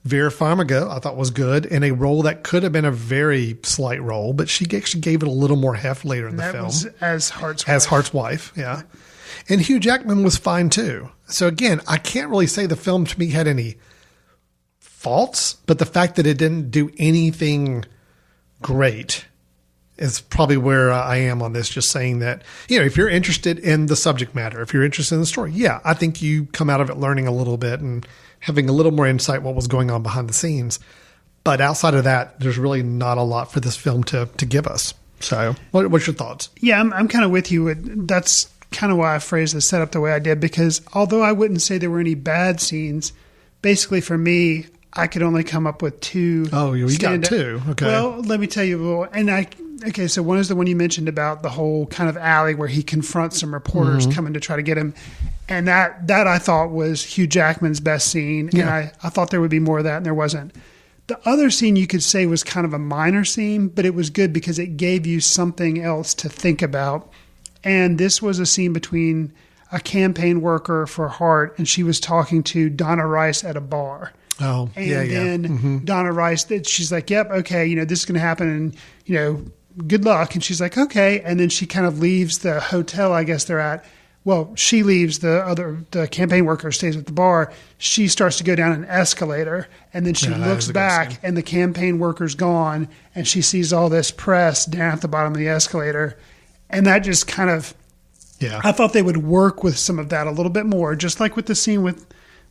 Vera Farmiga, I thought, was good in a role that could have been a very slight role, but she actually gave it a little more heft later in the film. Was as Hart's wife. As Hart's wife, yeah. And Hugh Jackman was fine too. So again, I can't really say the film to me had any faults, but the fact that it didn't do anything great is probably where I am on this. Just saying that, you know, if you're interested in the subject matter, if you're interested in the story, yeah, I think you come out of it learning a little bit and having a little more insight what was going on behind the scenes. But outside of that, there's really not a lot for this film to give us. So what's your thoughts? Yeah, I'm kind of with you. That's kind of why I phrased the setup the way I did, because although I wouldn't say there were any bad scenes, basically for me, I could only come up with two. Oh, you got two. Okay. Well, let me tell you. Okay, so one is the one you mentioned about the whole kind of alley where he confronts some reporters coming to try to get him. And that I thought was Hugh Jackman's best scene. Yeah. And I thought there would be more of that, and there wasn't. The other scene you could say was kind of a minor scene, but it was good because it gave you something else to think about. And this was a scene between a campaign worker for Hart, and she was talking to Donna Rice at a bar. Oh, and yeah. then Donna Rice, she's like, yep, okay, this is going to happen, and, good luck. And she's like, okay. And then she kind of leaves the hotel, I guess they're at. Well, she leaves, the campaign worker stays at the bar. She starts to go down an escalator, and then she looks back, and the campaign worker's gone, and she sees all this press down at the bottom of the escalator. And that just kind of, I thought they would work with some of that a little bit more, just like with the scene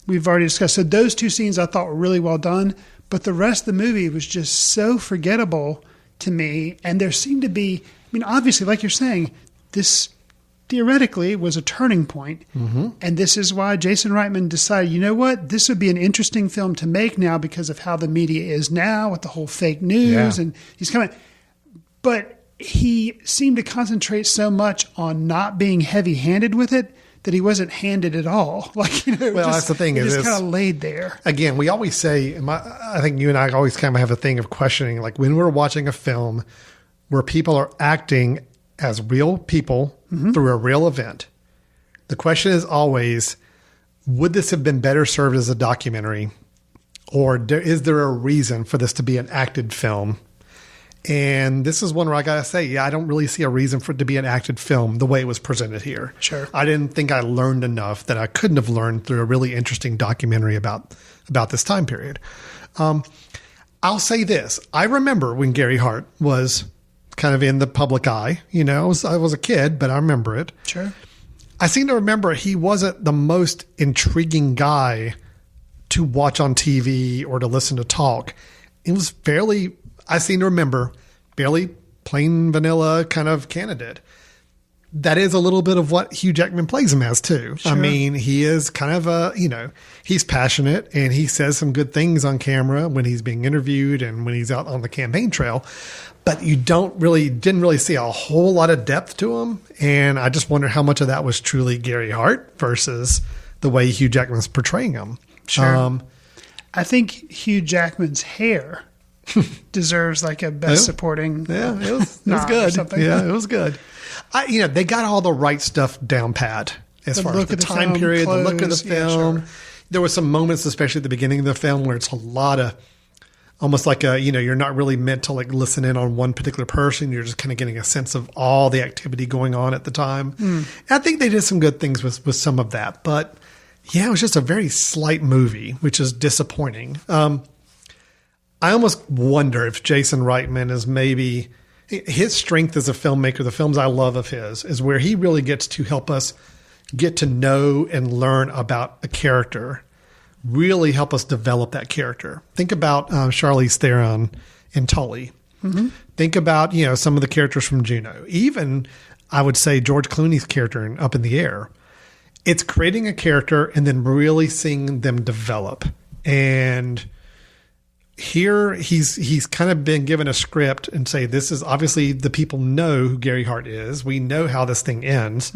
we've already discussed. So those two scenes I thought were really well done, but the rest of the movie was just so forgettable to me. And there seemed to be, obviously, like you're saying, this theoretically was a turning point. And this is why Jason Reitman decided, you know what, this would be an interesting film to make now because of how the media is now with the whole fake news. And he's coming. But he seemed to concentrate so much on not being heavy-handed with it that he wasn't handed at all. That's the thing. It just kind of laid there. Again, we always say, I think you and I always kind of have a thing of questioning, like when we're watching a film where people are acting as real people through a real event, the question is always, would this have been better served as a documentary, or is there a reason for this to be an acted film? And this is one where I got to say, I don't really see a reason for it to be an acted film the way it was presented here. Sure. I didn't think I learned enough that I couldn't have learned through a really interesting documentary about this time period. I'll say this. I remember when Gary Hart was kind of in the public eye. I was a kid, but I remember it. Sure. I seem to remember he wasn't the most intriguing guy to watch on TV or to listen to talk. It was I seem to remember, fairly plain vanilla kind of candidate. That is a little bit of what Hugh Jackman plays him as too. Sure. He is kind of he's passionate and he says some good things on camera when he's being interviewed and when he's out on the campaign trail, but you didn't really see a whole lot of depth to him. And I just wonder how much of that was truly Gary Hart versus the way Hugh Jackman's portraying him. Sure. I think Hugh Jackman's hair deserves like a best supporting. Yeah, it was good. Yeah, it was good. They got all the right stuff down pat as far as the time period, the look of the film. Yeah, sure. There were some moments, especially at the beginning of the film, where it's a lot of almost like you're not really meant to like listen in on one particular person. You're just kind of getting a sense of all the activity going on at the time. I think they did some good things with some of that, but it was just a very slight movie, which is disappointing. I almost wonder if Jason Reitman is maybe his strength as a filmmaker, the films I love of his, is where he really gets to help us get to know and learn about a character, really help us develop that character. Think about Charlize Theron in Tully. Think about, some of the characters from Juno. Even, I would say, George Clooney's character in Up in the Air. It's creating a character and then really seeing them develop. And here he's kind of been given a script and say, this is obviously the people know who Gary Hart is. We know how this thing ends.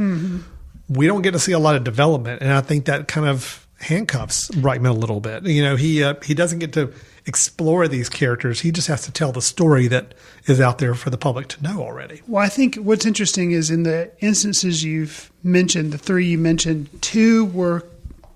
We don't get to see a lot of development. And I think that kind of handcuffs Reitman a little bit. He doesn't get to explore these characters. He just has to tell the story that is out there for the public to know already. Well, I think what's interesting is in the instances you've mentioned, the three you mentioned, two were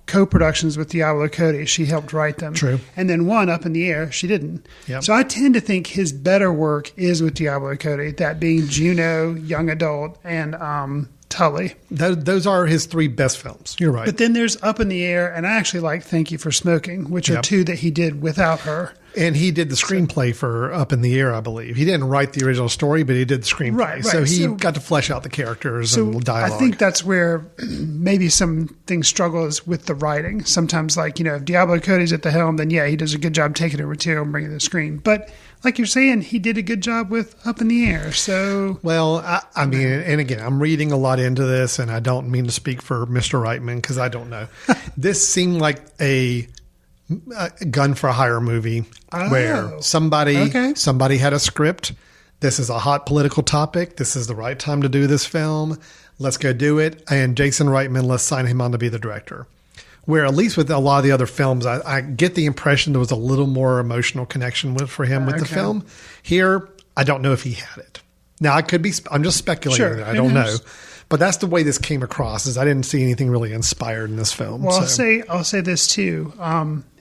co-productions with Diablo Cody. She helped write them. True. And then one, Up in the Air, she didn't. Yep. So I tend to think his better work is with Diablo Cody, that being Juno, Young Adult, and Tully. Those are his three best films. You're right. But then there's Up in the Air, and I actually like Thank You for Smoking, which are two that he did without her. And he did the screenplay for Up in the Air, I believe. He didn't write the original story, but he did the screenplay. Right. So he got to flesh out the characters and dialogue. I think that's where maybe some things struggle is with the writing. Sometimes, like, if Diablo Cody's at the helm, then he does a good job taking a material and bringing it to the screen. But like you're saying, he did a good job with Up in the Air. So, well, I mean, and again, I'm reading a lot into this, and I don't mean to speak for Mr. Reitman because I don't know. This seemed like a gun for hire movie where somebody had a script. This is a hot political topic. This is the right time to do this film. Let's go do it. And Jason Reitman, let's sign him on to be the director. Where at least with a lot of the other films, I get the impression there was a little more emotional connection for him with the film. Here, I don't know if he had it. Now, I'm just speculating. Sure, I don't know. But that's the way this came across, is I didn't see anything really inspired in this film. Well, I'll say this too.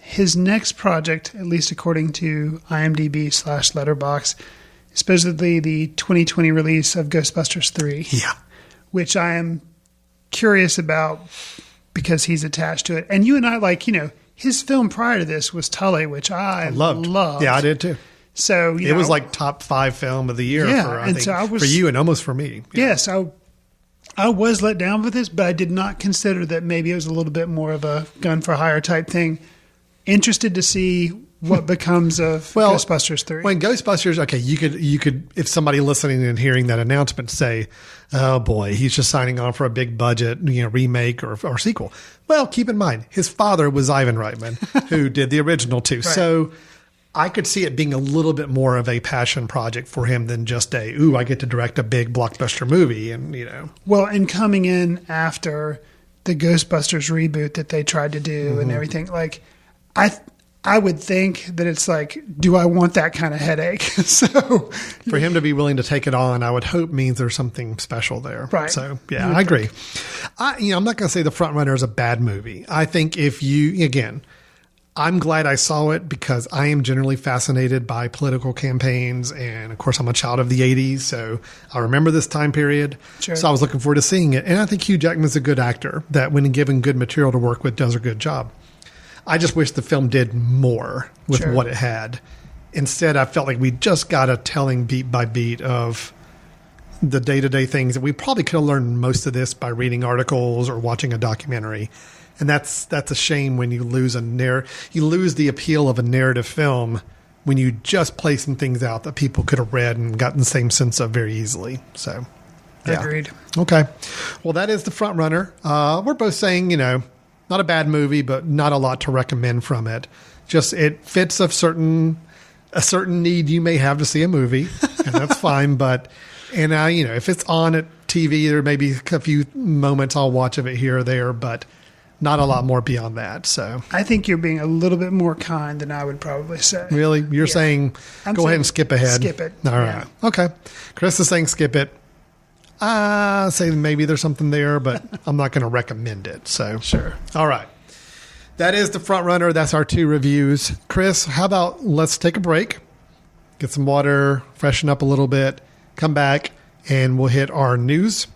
His next project, at least according to IMDb / Letterboxd, is supposedly the 2020 release of Ghostbusters 3. Yeah. Which I am curious about because he's attached to it. And you and I, his film prior to this was Tully, which I loved. Yeah, I did too. So it was like top 5 film of the year for you and almost for me. Yes, I was let down with this, but I did not consider that maybe it was a little bit more of a gun for hire type thing. Interested to see what becomes of Ghostbusters 3. When Ghostbusters, okay, you could, if somebody listening and hearing that announcement say, oh boy, he's just signing on for a big budget, remake or sequel. Well, keep in mind, his father was Ivan Reitman, who did the original too. Right. So I could see it being a little bit more of a passion project for him than just I get to direct a big blockbuster movie Well, and coming in after the Ghostbusters reboot that they tried to do and everything, I would think that it's like, do I want that kind of headache? So for him to be willing to take it on, I would hope means there's something special there. Right. So yeah, I agree. I'm not going to say The Front Runner is a bad movie. I think I'm glad I saw it because I am generally fascinated by political campaigns. And of course, I'm a child of the 80s. So I remember this time period. Sure. So I was looking forward to seeing it. And I think Hugh Jackman's a good actor that when given good material to work with, does a good job. I just wish the film did more with what it had. Instead, I felt like we just got a telling beat by beat of the day-to-day things. And we probably could have learned most of this by reading articles or watching a documentary. And that's a shame when you lose you lose the appeal of a narrative film when you just play some things out that people could have read and gotten the same sense of very easily. So, yeah. Agreed. Okay. Well, that is The Front Runner. We're both saying, not a bad movie, but not a lot to recommend from it. Just it fits a certain need you may have to see a movie, and that's fine. But if it's on at TV, there may be a few moments I'll watch of it here or there, but not a lot more beyond that. So I think you're being a little bit more kind than I would probably say. Really, you're saying go ahead and skip ahead. Skip it. All right. Okay. Chris is saying skip it. Say maybe there's something there, but I'm not going to recommend it. So sure. All right. That is The Front Runner. That's our 2 reviews. Chris, how about let's take a break, get some water, freshen up a little bit, come back, and we'll hit our news.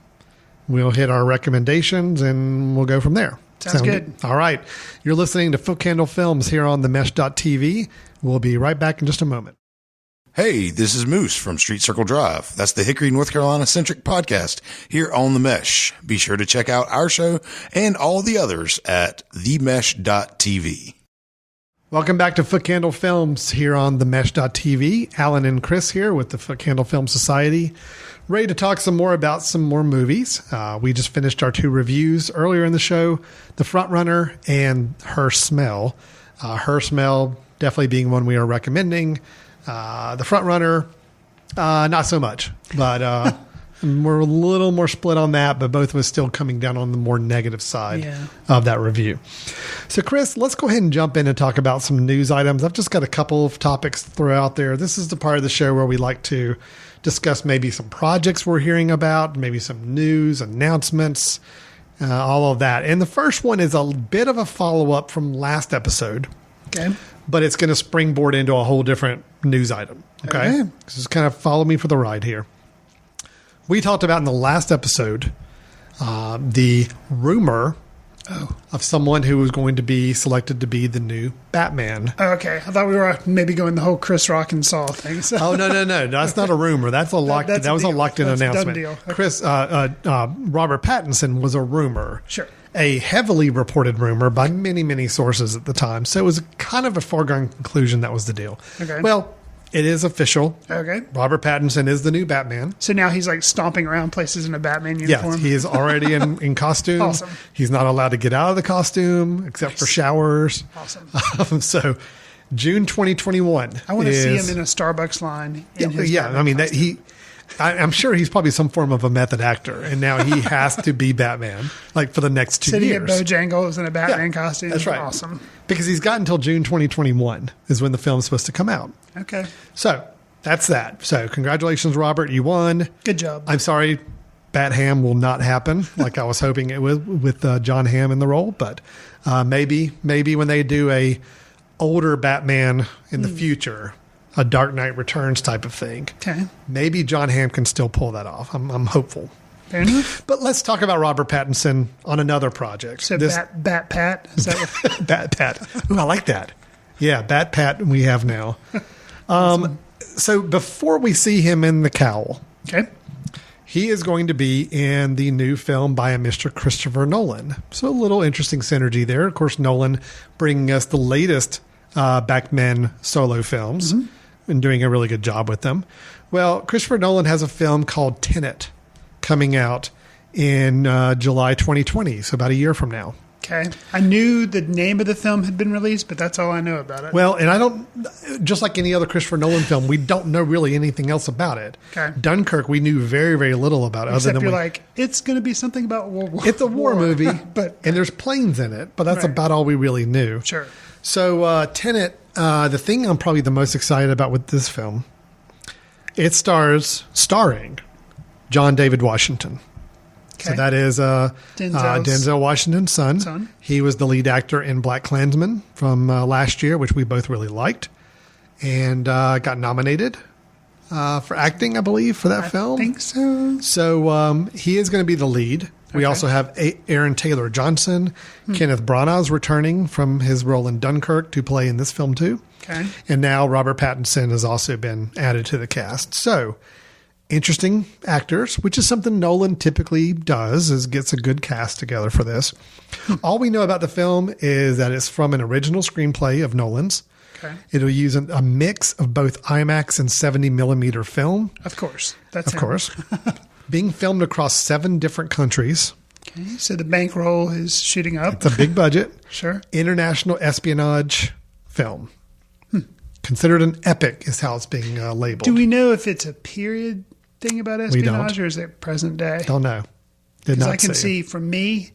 We'll hit our recommendations, and we'll go from there. Sounds good. All right. You're listening to Footcandle Films here on themesh.tv. We'll be right back in just a moment. Hey, this is Moose from Street Circle Drive. That's the Hickory, North Carolina-centric podcast here on The Mesh. Be sure to check out our show and all the others at themesh.tv. Welcome back to Footcandle Films here on themesh.tv. Alan and Chris here with the Footcandle Film Society. Ready to talk some more about some more movies. We just finished our 2 reviews earlier in the show, The Front Runner and Her Smell. Her Smell definitely being one we are recommending. The Front Runner, not so much, but we're a little more split on that, but both of us still coming down on the more negative side of that review. So, Chris, let's go ahead and jump in and talk about some news items. I've just got a couple of topics to throw out there. This is the part of the show where we like to discuss maybe some projects we're hearing about, maybe some news, announcements, all of that. And the first one is a bit of a follow-up from last episode. Okay. But it's going to springboard into a whole different news item. Okay. Just kind of follow me for the ride here. We talked about in the last episode the rumor of someone who was going to be selected to be the new Batman. Okay. I thought we were maybe going the whole Chris Rock and Saw thing. So. Oh, no. That's not a rumor. That's a locked. That was a locked-in announcement. Done deal. Okay. Robert Pattinson was a rumor. Sure. A heavily reported rumor by many, many sources at the time. So it was kind of a foregone conclusion that was the deal. Okay. Well, it is official. Okay. Robert Pattinson is the new Batman. So now he's like stomping around places in a Batman uniform? Yes, he is already in costume. Awesome. He's not allowed to get out of the costume except for showers. Awesome. So June 2021. I want to see him in a Starbucks line. I'm sure he's probably some form of a method actor, and now he has to be Batman, like for the next 2 Sitting years. Sitting at Bojangles in a Batman costume. That's right. Awesome. Because he's got until June 2021 is when the film's supposed to come out. Okay. So that's that. So congratulations, Robert. You won. Good job. I'm sorry, Bat Ham will not happen like I was hoping it would with John Hamm in the role, but maybe when they do a older Batman in the future, a Dark Knight Returns type of thing. Okay. Maybe John Hamm can still pull that off. I'm hopeful. Fair enough. But let's talk about Robert Pattinson on another project. So Bat Pat? Is that what? Bat Pat. Ooh, I like that. Yeah, Bat Pat we have now. Awesome. So before we see him in the cowl, okay, he is going to be in the new film by a Mr. Christopher Nolan. So a little interesting synergy there. Of course, Nolan bringing us the latest Batman solo films and doing a really good job with them. Well, Christopher Nolan has a film called Tenet coming out in July 2020, so about a year from now. Okay. I knew the name of the film had been released, but that's all I know about it. Well, and I don't, just like any other Christopher Nolan film, we don't know really anything else about it. Okay. Dunkirk, we knew very, very little about it. Except it's going to be something about World War. It's a war movie, and there's planes in it, but that's about all we really knew. Sure. So Tenet, the thing I'm probably the most excited about with this film, it starring John David Washington. Okay. So that is Denzel Washington's son. He was the lead actor in BlacKkKlansman from last year, which we both really liked, and got nominated for acting, I believe, for that film. I think so. So he is going to be the lead. We also have Aaron Taylor Johnson. Kenneth Branagh's returning from his role in Dunkirk to play in this film too. Okay. And now Robert Pattinson has also been added to the cast. So interesting actors, which is something Nolan typically does, is gets a good cast together for this. All we know about the film is that it's from an original screenplay of Nolan's. Okay. It'll use a mix of both IMAX and 70 millimeter film. Of course. Of course. Being filmed across 7 different countries. Okay, so the bankroll is shooting up. It's a big budget. Sure. International espionage film. Considered an epic is how it's being labeled. Do we know if it's a period thing about espionage or is it present day? Don't know. Did not I can see from me,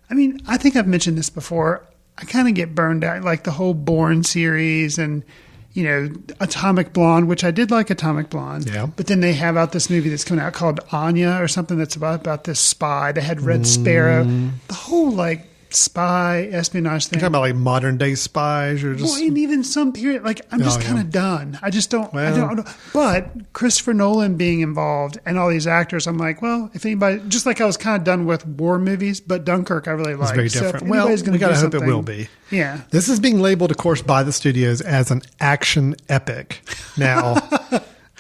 I mean, I think I've mentioned this before. I kind of get burned out, like the whole Bourne series and, you know, Atomic Blonde, which I did like Atomic Blonde. Yeah. But then they have out this movie that's coming out called Anya or something that's about this spy. They had Red Sparrow. The whole, like, spy espionage thing. You're talking about like modern day spies or just... Well, and even some period, like I'm just kind of done. I just don't, I don't. But Christopher Nolan being involved and all these actors, I'm like, well, if anybody, just like I was kind of done with war movies, but Dunkirk I really like. It's very different. Well, we got to hope it will be. Yeah. This is being labeled, of course, by the studios as an action epic. Now,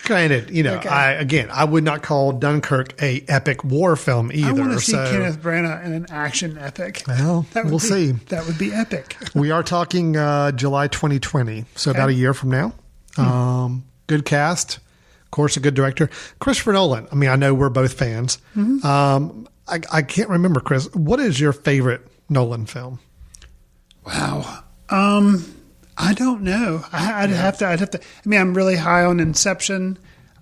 granted, you know, I would not call Dunkirk a epic war film either. I want to see Kenneth Branagh in an action epic. Well, we'll see. That would be epic. We are talking July 2020, so about a year from now. Good cast, of course, a good director. Christopher Nolan. I mean, I know we're both fans. I can't remember, Chris. What is your favorite Nolan film? Wow. I don't know. I'd have to. I mean, I'm really high on Inception.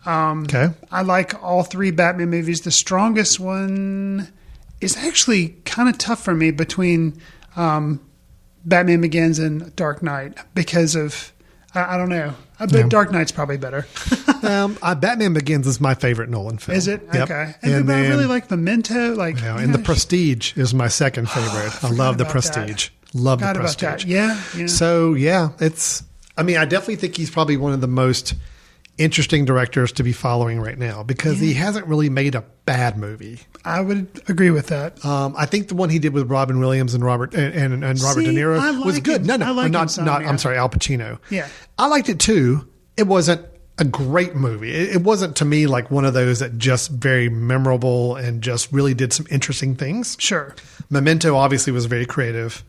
I like all 3 Batman movies. The strongest one is actually kind of tough for me between Batman Begins and Dark Knight because of I don't know. But Dark Knight's probably better. Batman Begins is my favorite Nolan film. Is it? Yep. Okay. And I really like Memento. And The Prestige is my second favorite. I love The Prestige. Love The Prestige. Yeah. So, it's... I mean, I definitely think he's probably one of the most interesting directors to be following right now because he hasn't really made a bad movie. I would agree with that. I think the one he did with Robin Williams and Robert De Niro was good. Al Pacino. Yeah. I liked it too. It wasn't a great movie. It wasn't to me like one of those that just very memorable and just really did some interesting things. Sure. Memento obviously was very creative.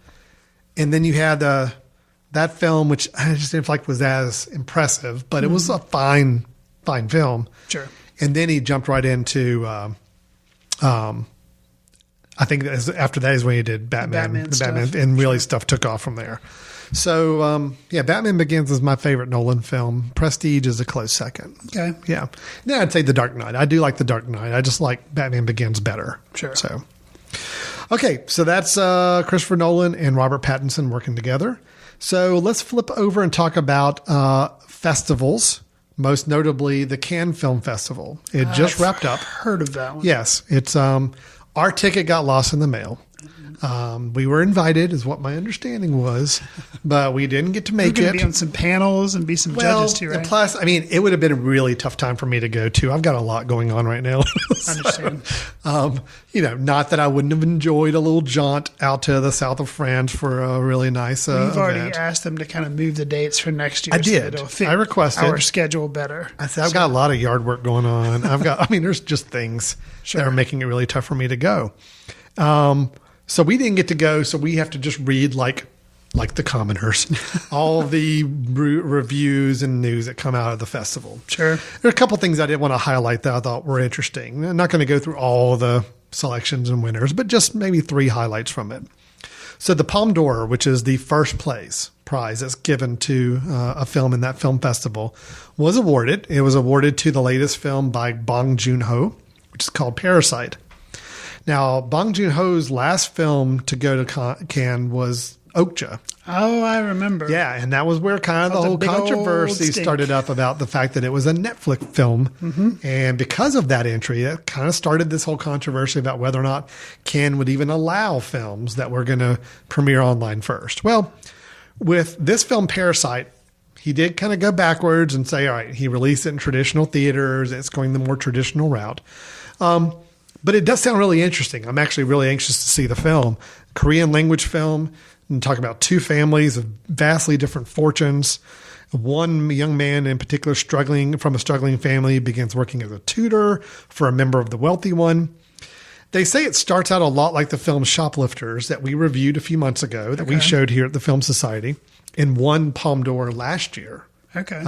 And then you had that film, which I just didn't feel like was as impressive, but it was a fine film. Sure. And then he jumped right into, I think after that is when he did Batman, and really stuff took off from there. So, Batman Begins is my favorite Nolan film. Prestige is a close second. Okay. Yeah. Then I'd say The Dark Knight. I do like The Dark Knight. I just like Batman Begins better. Sure. So, okay. So that's Christopher Nolan and Robert Pattinson working together. So let's flip over and talk about festivals, most notably the Cannes Film Festival. It just wrapped up. Heard of that one? Yes. It's our ticket got lost in the mail. We were invited, is what my understanding was, but we didn't get to make You're it. Be on some panels and be some judges too, right? And plus, I mean, it would have been a really tough time for me to go to. I've got a lot going on right now. I understand. Not that I wouldn't have enjoyed a little jaunt out to the south of France for a really nice You've already event. asked them to kind of move the dates for next year. I did. So fit I requested our schedule better. I said, I've got a lot of yard work going on. There's just things that are making it really tough for me to go. So we didn't get to go, so we have to just read like the commoners, all the reviews and news that come out of the festival. Sure. There are a couple things I did want to highlight that I thought were interesting. I'm not going to go through all the selections and winners, but just maybe 3 highlights from it. So the Palme d'Or, which is the first place prize that's given to a film in that film festival, was awarded. It was awarded to the latest film by Bong Joon-ho, which is called Parasite. Now, Bong Joon-ho's last film to go to Cannes was Okja. Oh, I remember. Yeah, and that was where kind of the whole controversy started up about the fact that it was a Netflix film. Mm-hmm. And because of that entry, it kind of started this whole controversy about whether or not Cannes would even allow films that were going to premiere online first. Well, with this film, Parasite, he did kind of go backwards and say, all right, he released it in traditional theaters. It's going the more traditional route. But it does sound really interesting. I'm actually really anxious to see the film. Korean language film, and talk about 2 families of vastly different fortunes. One young man in particular from a struggling family begins working as a tutor for a member of the wealthy one. They say it starts out a lot like the film Shoplifters that we reviewed a few months ago, that we showed here at the Film Society, and won Palme d'Or last year. Okay.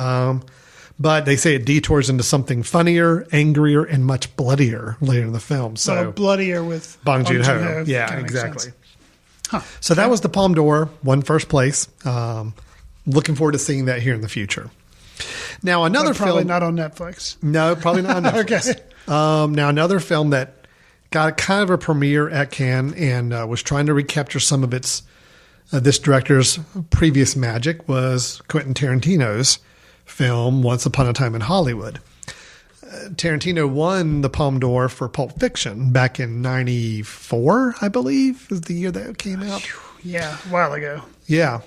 But they say it detours into something funnier, angrier, and much bloodier later in the film. So bloodier with Bong Joon-ho. Yeah, exactly. Huh. So that was the Palme d'Or, won first place. Looking forward to seeing that here in the future. Now another probably film, not on Netflix. No, probably not on Netflix. Okay. Now another film that got kind of a premiere at Cannes and was trying to recapture some of this director's previous magic was Quentin Tarantino's film Once Upon a Time in Hollywood. Tarantino won the Palme d'Or for Pulp Fiction back in 94, I believe, is the year that it came out. Yeah, a while ago. Yeah.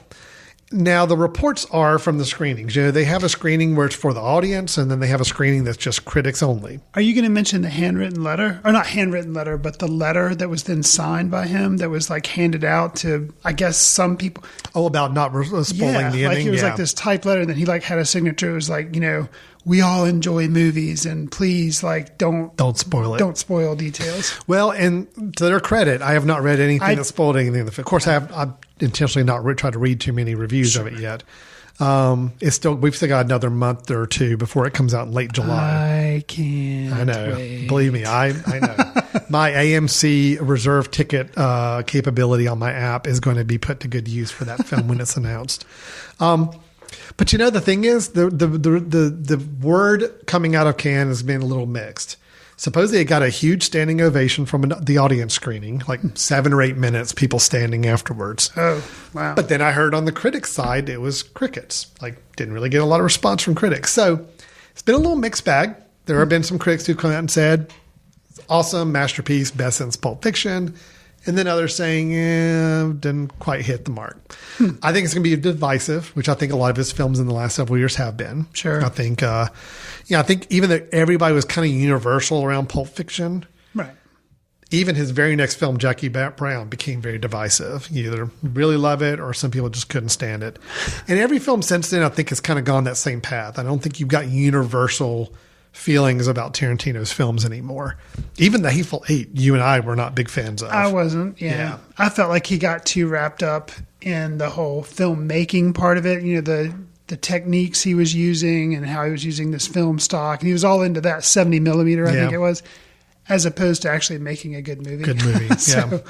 Now, the reports are from the screenings. They have a screening where it's for the audience, and then they have a screening that's just critics only. Are you going to mention the handwritten letter? Or not handwritten letter, but the letter that was then signed by him that was like handed out to, I guess, some people. Oh, about not spoiling the ending? Like it was like this typed letter, and then he like had a signature. It was like, we all enjoy movies, and please, like, don't spoil it. Don't spoil details. Well, and to their credit, I have not read anything that spoiled anything. Of course, I've intentionally not tried to read too many reviews of it yet. We've still got another month or 2 before it comes out in late July. I can't. I know. Wait. Believe me, I know. My AMC reserve ticket capability on my app is going to be put to good use for that film when it's announced. But the thing is, the word coming out of Cannes has been a little mixed. Supposedly it got a huge standing ovation from the audience screening, like 7 or 8 minutes, people standing afterwards. Oh, wow. But then I heard on the critics side, it was crickets. Like, didn't really get a lot of response from critics. So it's been a little mixed bag. There have been some critics who come out and said, awesome, masterpiece, best since Pulp Fiction. And then others saying, didn't quite hit the mark. I think it's going to be divisive, which I think a lot of his films in the last several years have been. Sure. I think, I think even though everybody was kind of universal around Pulp Fiction, Right. even his very next film, Jackie Brown, became very divisive. You either really love it or some people just couldn't stand it. And every film since then, I think, has kind of gone that same path. I don't think you've got universal feelings about Tarantino's films anymore. Even The Hateful Eight, you and I were not big fans of. I wasn't. Yeah. I felt like he got too wrapped up in the whole filmmaking part of it. You know, the techniques he was using and how he was using this film stock. And he was all into that 70 millimeter, I think it was, as opposed to actually making a good movie. Good movie. Yeah.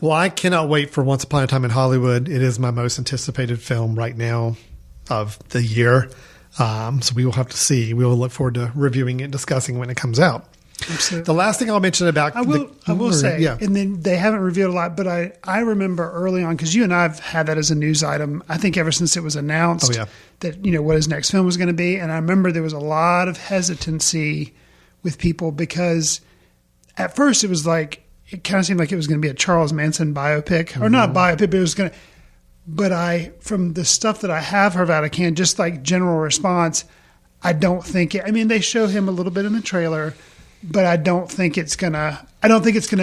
Well, I cannot wait for Once Upon a Time in Hollywood. It is my most anticipated film right now of the year. So we will have to see. We will look forward to reviewing it and discussing when it comes out. Absolutely. The last thing I'll mention about... I will say, and then they haven't revealed a lot, but I remember early on, because you and I have had that as a news item, I think ever since it was announced that, you know, what his next film was going to be. And I remember there was a lot of hesitancy with people because at first it was like, it kind of seemed like it was going to be a Charles Manson biopic, or not biopic, but it was going to... But from the stuff that I have heard out of Cannes, just like general response, I don't think it. I mean, they show him a little bit in the trailer, but I don't think it's gonna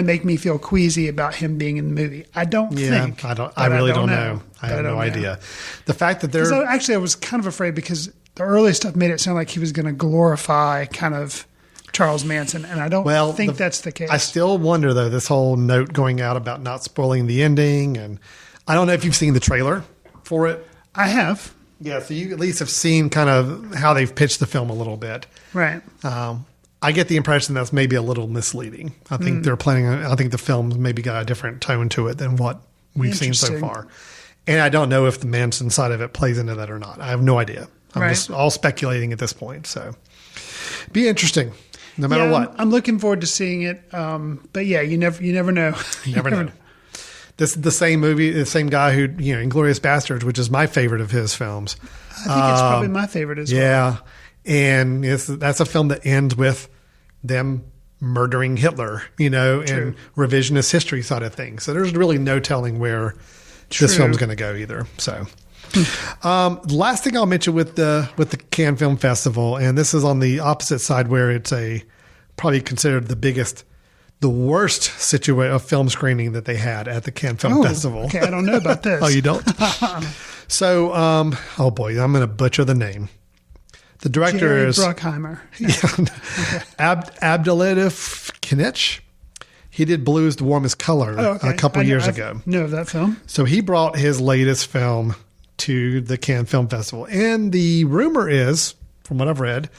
make me feel queasy about him being in the movie. I don't think. I really don't know. I have no idea. The fact that they're I was kind of afraid because the early stuff made it sound like he was going to glorify kind of Charles Manson, and I don't think that's the case. I still wonder though. This whole note going out about not spoiling the ending, and I don't know if you've seen the trailer for it. I have. Yeah, so you at least have seen kind of how they've pitched the film a little bit. Right. I get the impression that's maybe a little misleading. I think they're planning on, I think the film's maybe got a different tone to it than what we've seen so far. And I don't know if the Manson side of it plays into that or not. I have no idea. I'm just all speculating at this point. So be interesting no matter what. I'm looking forward to seeing it. But yeah, you never know. You never know. This is the same movie, the same guy who, you know, Inglourious Basterds, which is my favorite of his films. I think it's probably my favorite as well. Yeah. And that's a film that ends with them murdering Hitler, you know, and revisionist history side of things. So there's really no telling where this film's going to go either. So, last thing I'll mention with the Cannes Film Festival, and this is on the opposite side where it's probably considered the worst of film screening that they had at the Cannes Film Festival. Okay, I don't know about this. Oh, you don't? So, oh boy, I'm going to butcher the name. The director Jerry is Bruckheimer. Abdelatif Kinich. He did Blues the Warmest Color a couple years ago. Know of that film. So he brought his latest film to the Cannes Film Festival. And the rumor is, from what I've read,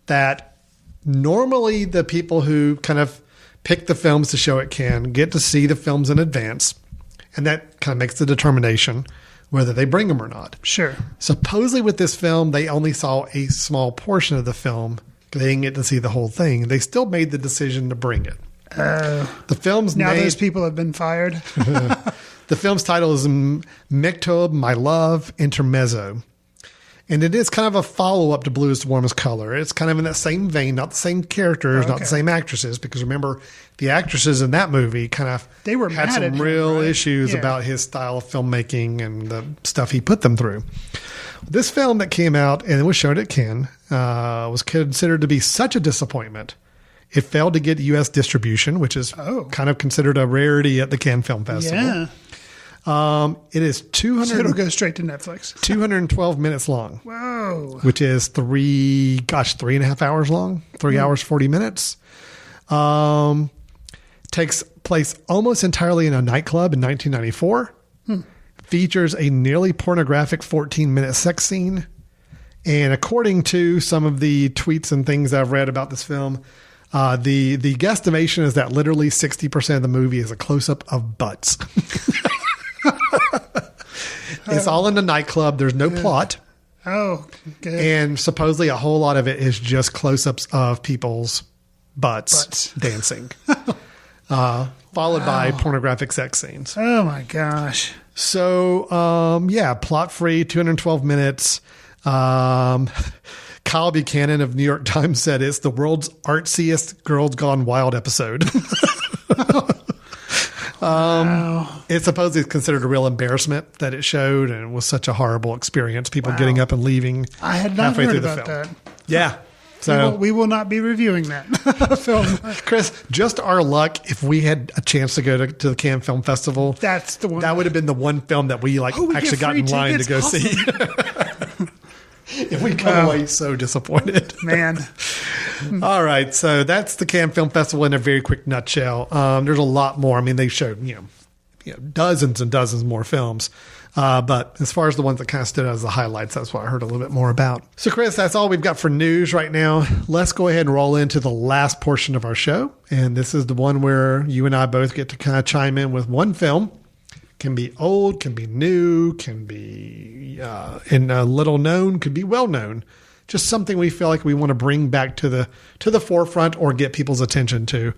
that normally the people who kind of pick the films to show at Cannes get to see the films in advance. And that kind of makes the determination whether they bring them or not. Sure. Supposedly with this film, they only saw a small portion of the film. They didn't get to see the whole thing. They still made the decision to bring it. The film's now name, those people have been fired. The film's title is Mektob, My Love, Intermezzo. And it is kind of a follow-up to Blues the Warmest Color. It's kind of in that same vein, not the same characters, not the same actresses, because remember, the actresses in that movie kind of had some real issues about his style of filmmaking and the stuff he put them through. This film that came out and it was shown at Cannes was considered to be such a disappointment. It failed to get U.S. distribution, which is kind of considered a rarity at the Cannes Film Festival. Yeah. It is 200. So it'll go straight to Netflix. 212 minutes long. Whoa. Which is 3.5 hours long. 3 hours, 40 minutes. Takes place almost entirely in a nightclub in 1994. Features a nearly pornographic 14-minute sex scene. And according to some of the tweets and things I've read about this film, the guesstimation is that literally 60% of the movie is a close-up of butts. It's all in the nightclub. There's no plot. Oh, good. And supposedly a whole lot of it is just close-ups of people's butts. Dancing. Followed by pornographic sex scenes. Oh, my gosh. So, plot-free, 212 minutes. Kyle Buchanan of New York Times said it's the world's artsiest Girls Gone Wild episode. It's supposedly considered a real embarrassment that it showed, and it was such a horrible experience. People getting up and leaving. I had not halfway heard through the about film. that. Yeah. So We will not be reviewing that film. Chris, just our luck, if we had a chance to go to the Cannes Film Festival, That's the one. that would have been the one film that we we actually get got in free line to tickets? go see. If we come away so disappointed. Man. All right, so that's the Cannes Film Festival in a very quick nutshell. There's a lot more. I mean, they showed dozens and dozens more films. But as far as the ones that kind of stood out as the highlights, that's what I heard a little bit more about. So, Chris, that's all we've got for news right now. Let's go ahead and roll into the last portion of our show. And this is the one where you and I both get to kind of chime in with one film. Can be old, can be new, can be little known, could be well known. Just something we feel like we want to bring back to the forefront or get people's attention to,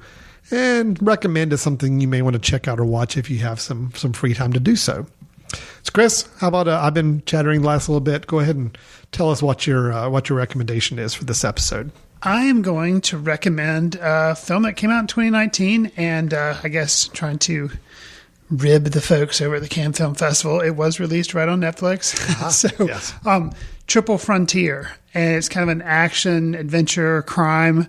and recommend as something you may want to check out or watch if you have some free time to do so. So, Chris, how about I've been chattering the last little bit. Go ahead and tell us what your recommendation is for this episode. I am going to recommend a film that came out in 2019, and I guess trying to rib the folks over at the Cannes Film Festival. It was released right on Netflix. Yes. Triple Frontier, and it's kind of an action, adventure, crime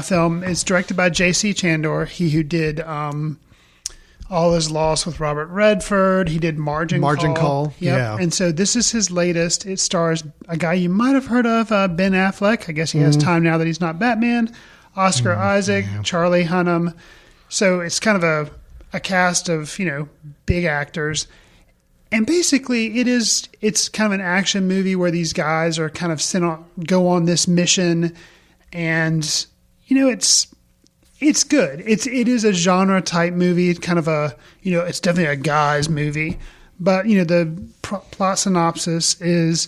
film. It's directed by J.C. Chandor, he who did All Is Lost with Robert Redford. He did Margin Call. Yep. Yeah. And so this is his latest. It stars a guy you might have heard of, Ben Affleck. I guess he has time now that he's not Batman. Oscar Isaac, Charlie Hunnam. So it's kind of a cast of, big actors. And basically it's kind of an action movie where these guys are kind of go on this mission, and it's good. It is a genre type movie, kind of it's definitely a guy's movie. But, the plot synopsis is: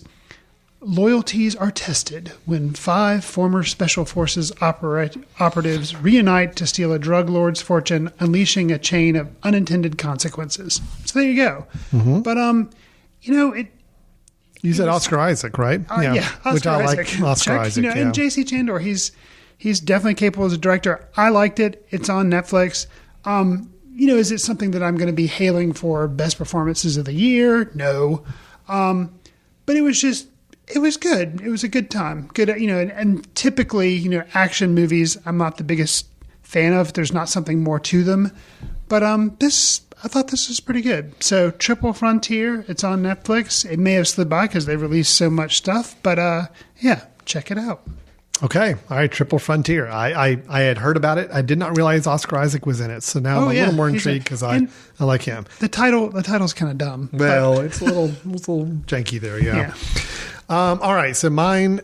loyalties are tested when 5 former Special Forces operatives reunite to steal a drug lord's fortune, unleashing a chain of unintended consequences. So there you go. Mm-hmm. But, You said Oscar Isaac, right? Yeah, Oscar which I Isaac. like Oscar Isaac. And J.C. Chandor, he's definitely capable as a director. I liked it. It's on Netflix. Is it something that I'm going to be hailing for best performances of the year? No. But it was good. It was a good time. Good, and typically, action movies, I'm not the biggest fan of. There's not something more to them. But I thought this was pretty good. So Triple Frontier, it's on Netflix. It may have slid by because they released so much stuff. But check it out. Okay. All right. Triple Frontier. I had heard about it. I did not realize Oscar Isaac was in it. So now I'm a little more intrigued because I like him. The title's kind of dumb. Well, it's a little janky there. Yeah. All right. So mine,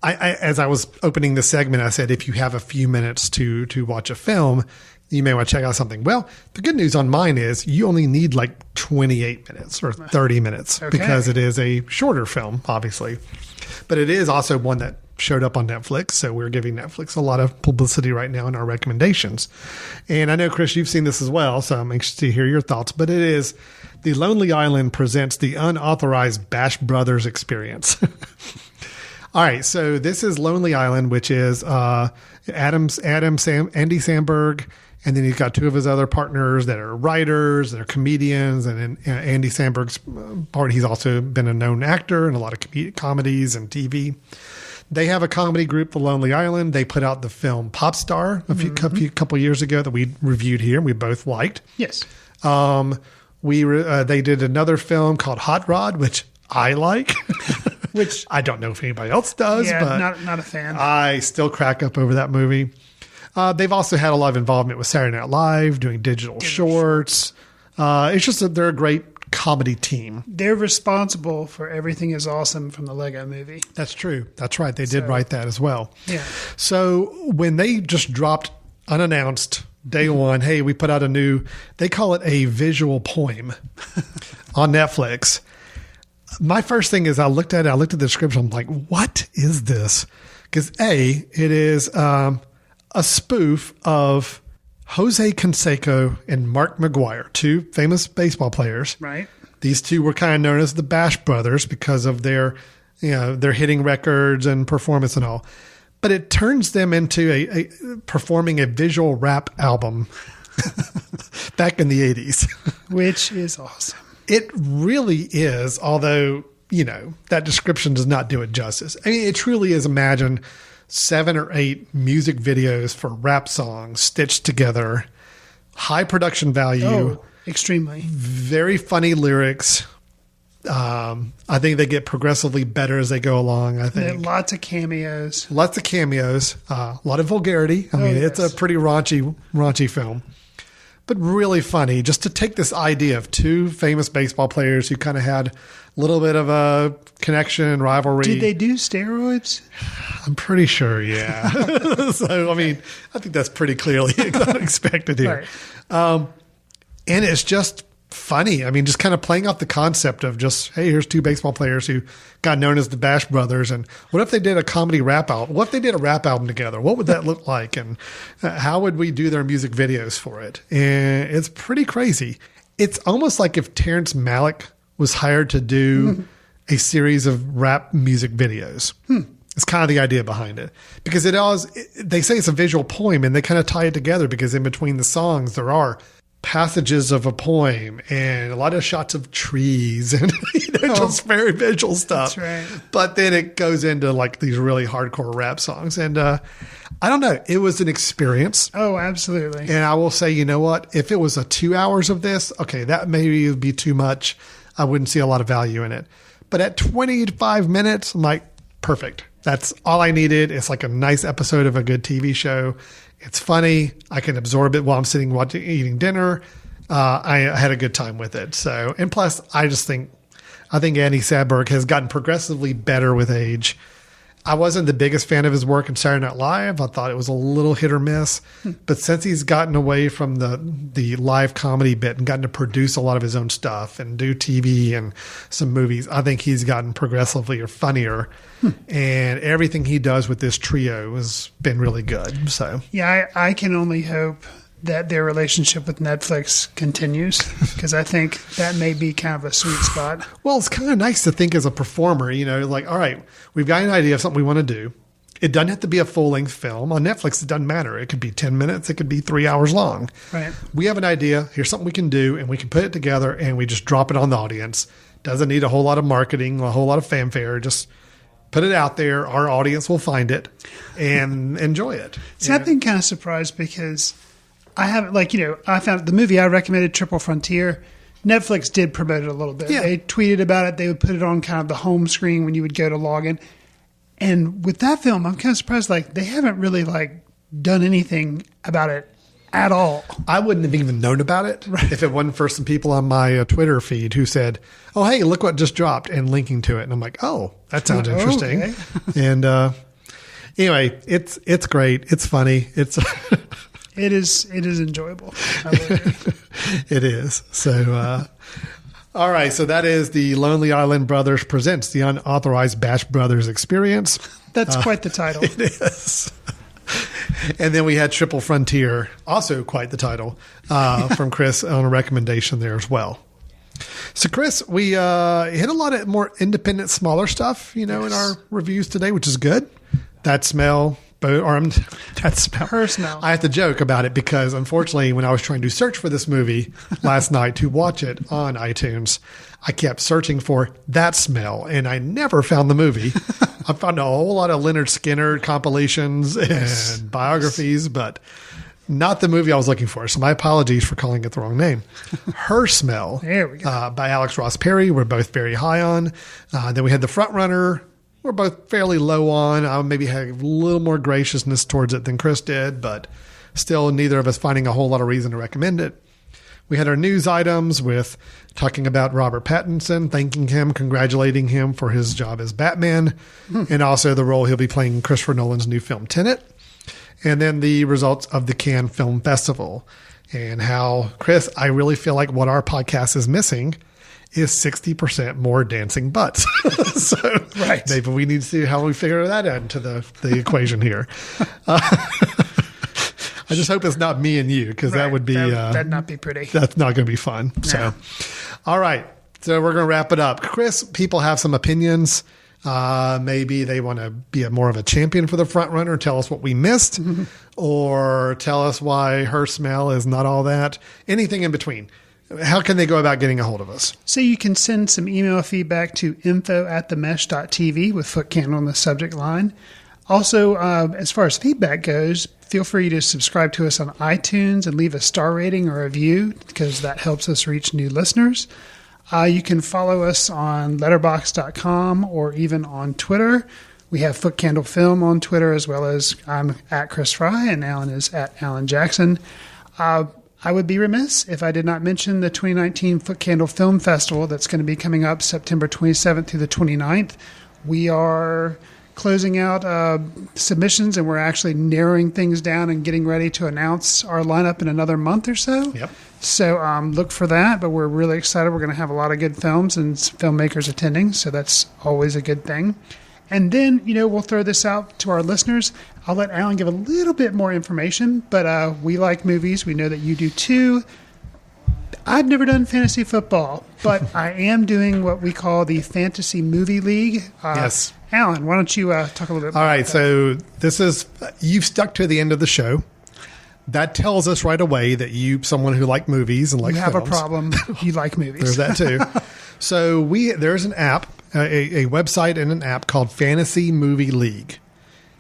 as I was opening the segment, I said, if you have a few minutes to watch a film, you may want to check out something. Well, the good news on mine is you only need like 28 minutes or 30 minutes because it is a shorter film, obviously. But it is also one that showed up on Netflix. So we're giving Netflix a lot of publicity right now in our recommendations. And I know, Chris, you've seen this as well, so I'm anxious to hear your thoughts. But it is The Lonely Island presents the unauthorized Bash Brothers experience. All right. So this is Lonely Island, which is Andy Samberg. And then he's got 2 of his other partners that are writers, that are comedians. And in Andy Samberg's part, he's also been a known actor in a lot of comedies and TV. They have a comedy group, The Lonely Island. They put out the film Pop Star a couple years ago that we reviewed here. We both liked. Yes. They did another film called Hot Rod, which I like. Which I don't know if anybody else does. Yeah, but not a fan. I still crack up over that movie. They've also had a lot of involvement with Saturday Night Live, doing digital shorts. It's just that they're a great comedy team. They're responsible for Everything Is Awesome from the Lego movie. That's true. That's right. They did write that as well. Yeah. So when they just dropped unannounced day one, hey, we put out they call it a visual poem on Netflix. My first thing is I looked at the description. I'm like, what is this? Because it is a spoof of Jose Canseco and Mark McGwire, 2 famous baseball players. Right. These 2 were kind of known as the Bash Brothers because of their hitting records and performance and all. But it turns them into a performing a visual rap album back in the 80s. Which is awesome. It really is, although, that description does not do it justice. I mean, it truly is, imagine 7 or 8 music videos for rap songs stitched together, high production value. Oh, extremely. Very funny lyrics. I think they get progressively better as they go along, I think. Lots of cameos. A lot of vulgarity. I mean, it's a pretty raunchy film. But really funny, just to take this idea of 2 famous baseball players who kind of had a little bit of a connection and rivalry. Did they do steroids? I'm pretty sure, yeah. So, I mean, I think that's pretty clearly unexpected here. Right. And it's just funny. I mean, just kind of playing off the concept of just, hey, here's 2 baseball players who got known as the Bash Brothers. And what if they did a comedy rap album? What if they did a rap album together? What would that look like? And how would we do their music videos for it? And it's pretty crazy. It's almost like if Terrence Malick was hired to do a series of rap music videos. It's kind of the idea behind it, because they say it's a visual poem, and they kind of tie it together because in between the songs, there are passages of a poem and a lot of shots of trees and just very visual stuff. That's right. But then it goes into like these really hardcore rap songs. And I don't know. It was an experience. Oh, absolutely. And I will say, you know what? If it was 2 hours of this, okay, that maybe would be too much. I wouldn't see a lot of value in it. But at 25 minutes, I'm like, perfect. That's all I needed. It's like a nice episode of a good TV show. It's funny. I can absorb it while I'm sitting eating dinner. I had a good time with it. So, and plus, I think Andy Samberg has gotten progressively better with age. I wasn't the biggest fan of his work in Saturday Night Live. I thought it was a little hit or miss. But since he's gotten away from the live comedy bit and gotten to produce a lot of his own stuff and do TV and some movies, I think he's gotten progressively funnier. And everything he does with this trio has been really good. So yeah, I can only hope that their relationship with Netflix continues, because I think that may be kind of a sweet spot. Well, it's kind of nice to think as a performer, like, all right, we've got an idea of something we want to do. It doesn't have to be a full-length film. On Netflix, it doesn't matter. It could be 10 minutes. It could be 3 hours long. Right. We have an idea. Here's something we can do, and we can put it together, and we just drop it on the audience. Doesn't need a whole lot of marketing, a whole lot of fanfare. Just put it out there. Our audience will find it and enjoy it. So I've been kind of surprised because I haven't, I found the movie I recommended, Triple Frontier. Netflix did promote it a little bit. Yeah. They tweeted about it. They would put it on kind of the home screen when you would go to log in. And with that film, I'm kind of surprised, they haven't really, done anything about it at all. I wouldn't have even known about it if it wasn't for some people on my Twitter feed who said, oh, hey, look what just dropped, and linking to it. And I'm like, oh, that sounds interesting. Okay. And anyway, it's great. It's funny. It is enjoyable. I will agree. It is. So, all right. So that is the Lonely Island Brothers presents the Unauthorized Bash Brothers Experience. That's quite the title. It is. And then we had Triple Frontier, also quite the title, from Chris on a recommendation there as well. So, Chris, we hit a lot of more independent, smaller stuff, in our reviews today, which is good. That smell. Her smell. I have to joke about it because, unfortunately, when I was trying to search for this movie last night to watch it on iTunes, I kept searching for that smell, and I never found the movie. I found a whole lot of Leonard Skinner compilations and biographies, but not the movie I was looking for. So my apologies for calling it the wrong name. Her Smell there we go. By Alex Ross Perry. We're both very high on. Then we had The Front Runner. We're both fairly low on. I maybe had a little more graciousness towards it than Chris did, but still neither of us finding a whole lot of reason to recommend it. We had our news items with talking about Robert Pattinson, thanking him, congratulating him for his job as Batman, and also the role he'll be playing in Christopher Nolan's new film Tenet. And then the results of the Cannes Film Festival and how, Chris, I really feel like what our podcast is missing is 60% more dancing butts. So right. Maybe we need to see how we figure that into the equation here. I just hope it's not me and you, because that would be... that'd not be pretty. That's not going to be fun. No. So, all right. So we're going to wrap it up. Chris, people have some opinions. Maybe they want to be more of a champion for the front runner, tell us what we missed, or tell us why her smell is not all that. Anything in between. How can they go about getting a hold of us? So you can send some email feedback to info@themesh.tv with Footcandle on the subject line. Also, as far as feedback goes, feel free to subscribe to us on iTunes and leave a star rating or review because that helps us reach new listeners. You can follow us on letterboxd.com or even on Twitter. We have Footcandle Film on Twitter, as well as I'm at Chris Fry and Alan is at Alan Jackson. I would be remiss if I did not mention the 2019 Footcandle Film Festival that's going to be coming up September 27th through the 29th. We are closing out submissions, and we're actually narrowing things down and getting ready to announce our lineup in another month or so. Yep. So look for that, but we're really excited. We're going to have a lot of good films and filmmakers attending, so that's always a good thing. And then, we'll throw this out to our listeners. I'll let Alan give a little bit more information, but we like movies. We know that you do too. I've never done fantasy football, but I am doing what we call the Fantasy Movie League. Yes. Alan, why don't you talk a little bit All right, about that? so you've stuck to the end of the show. That tells us right away that someone who likes movies and likes You have films. a problem. You like movies. There's that too. So there's an app, a website and an app called Fantasy Movie League.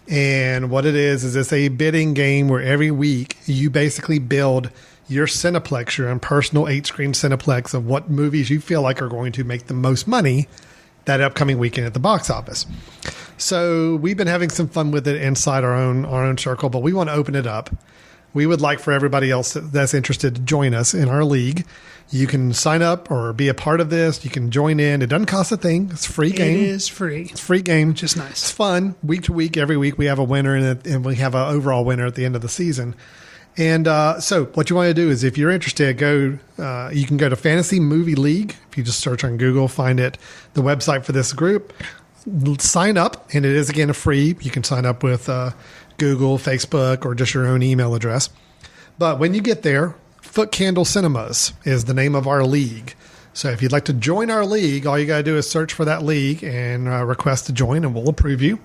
And what it is it's a bidding game where every week you basically build your Cineplex, your own personal 8-screen Cineplex of what movies you feel like are going to make the most money that upcoming weekend at the box office. So we've been having some fun with it inside our own circle, but we want to open it up. We would like for everybody else that's interested to join us in our league. You can sign up or be a part of this. You can join in. It doesn't cost a thing. It's a free game. It is free. It's a free game. Which is nice. It's fun. Week to week, every week we have a winner, and we have an overall winner at the end of the season. And so what you want to do is if you're interested, you can go to Fantasy Movie League. If you just search on Google, find it, the website for this group. Sign up, and it is, again, free. You can sign up with Google, Facebook, or just your own email address. But when you get there, Footcandle Cinemas is the name of our league. So if you'd like to join our league, all you got to do is search for that league and request to join, and we'll approve you.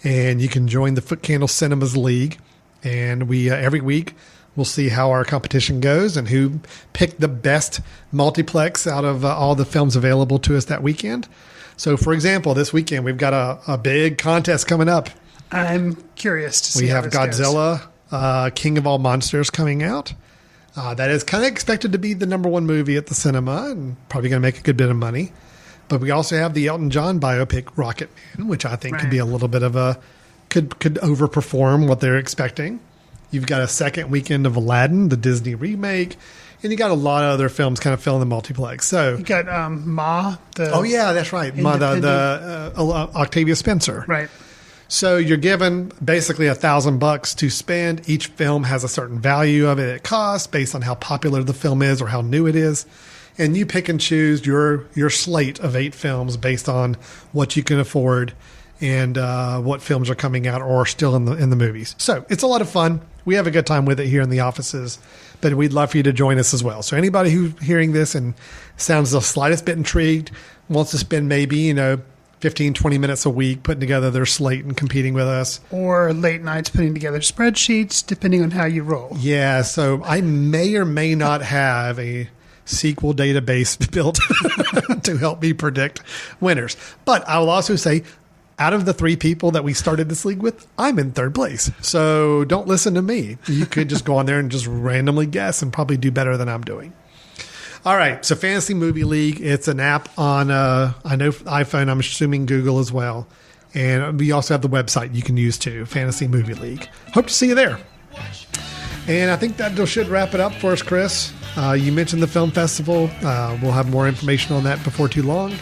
And you can join the Footcandle Cinemas League. And we every week we'll see how our competition goes and who picked the best multiplex out of all the films available to us that weekend. So, for example, this weekend we've got a big contest coming up. I'm curious to see We how have this Godzilla, King of All Monsters coming out. That is kind of expected to be the number one movie at the cinema and probably going to make a good bit of money. But we also have the Elton John biopic Rocket Man, which I think could be a little bit of could overperform what they're expecting. You've got a second weekend of Aladdin, the Disney remake, and you got a lot of other films kind of filling the multiplex. So You got Ma. That's right. Ma, the Octavia Spencer. Right. So you're given basically $1,000 to spend. Each film has a certain value of it costs based on how popular the film is or how new it is. And you pick and choose your slate of 8 films based on what you can afford and what films are coming out or are still in the movies. So it's a lot of fun. We have a good time with it here in the offices, but we'd love for you to join us as well. So anybody who's hearing this and sounds the slightest bit intrigued, wants to spend maybe, 15, 20 minutes a week putting together their slate and competing with us. Or late nights putting together spreadsheets, depending on how you roll. Yeah, so I may or may not have a SQL database built to help me predict winners. But I will also say, out of the 3 people that we started this league with, I'm in 3rd place. So don't listen to me. You could just go on there and just randomly guess and probably do better than I'm doing. All right. So Fantasy Movie League, it's an app on, I know iPhone, I'm assuming Google as well. And we also have the website you can use too, Fantasy Movie League. Hope to see you there. And I think that should wrap it up for us, Chris. You mentioned the film festival. We'll have more information on that before too long.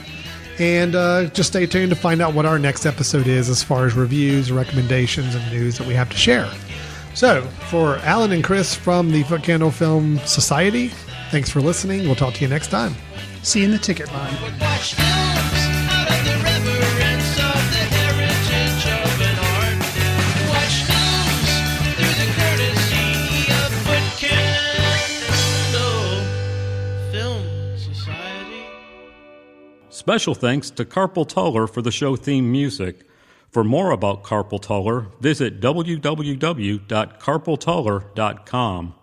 And just stay tuned to find out what our next episode is as far as reviews, recommendations, and news that we have to share. So, for Alan and Chris from the Footcandle Film Society, thanks for listening. We'll talk to you next time. See you in the ticket line. Watch films out of the reverence of the heritage of an art. Watch films through the courtesy of Footcandle Film Society. Special thanks to Carpal Tuller for the show theme music. For more about Carpal Tuller, visit www.carpaltuller.com.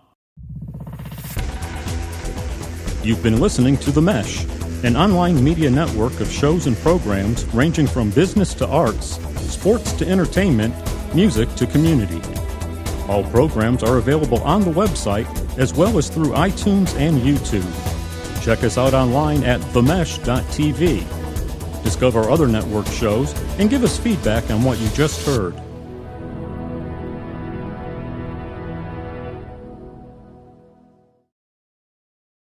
You've been listening to The Mesh, an online media network of shows and programs ranging from business to arts, sports to entertainment, music to community. All programs are available on the website as well as through iTunes and YouTube. Check us out online at themesh.tv. Discover other network shows and give us feedback on what you just heard.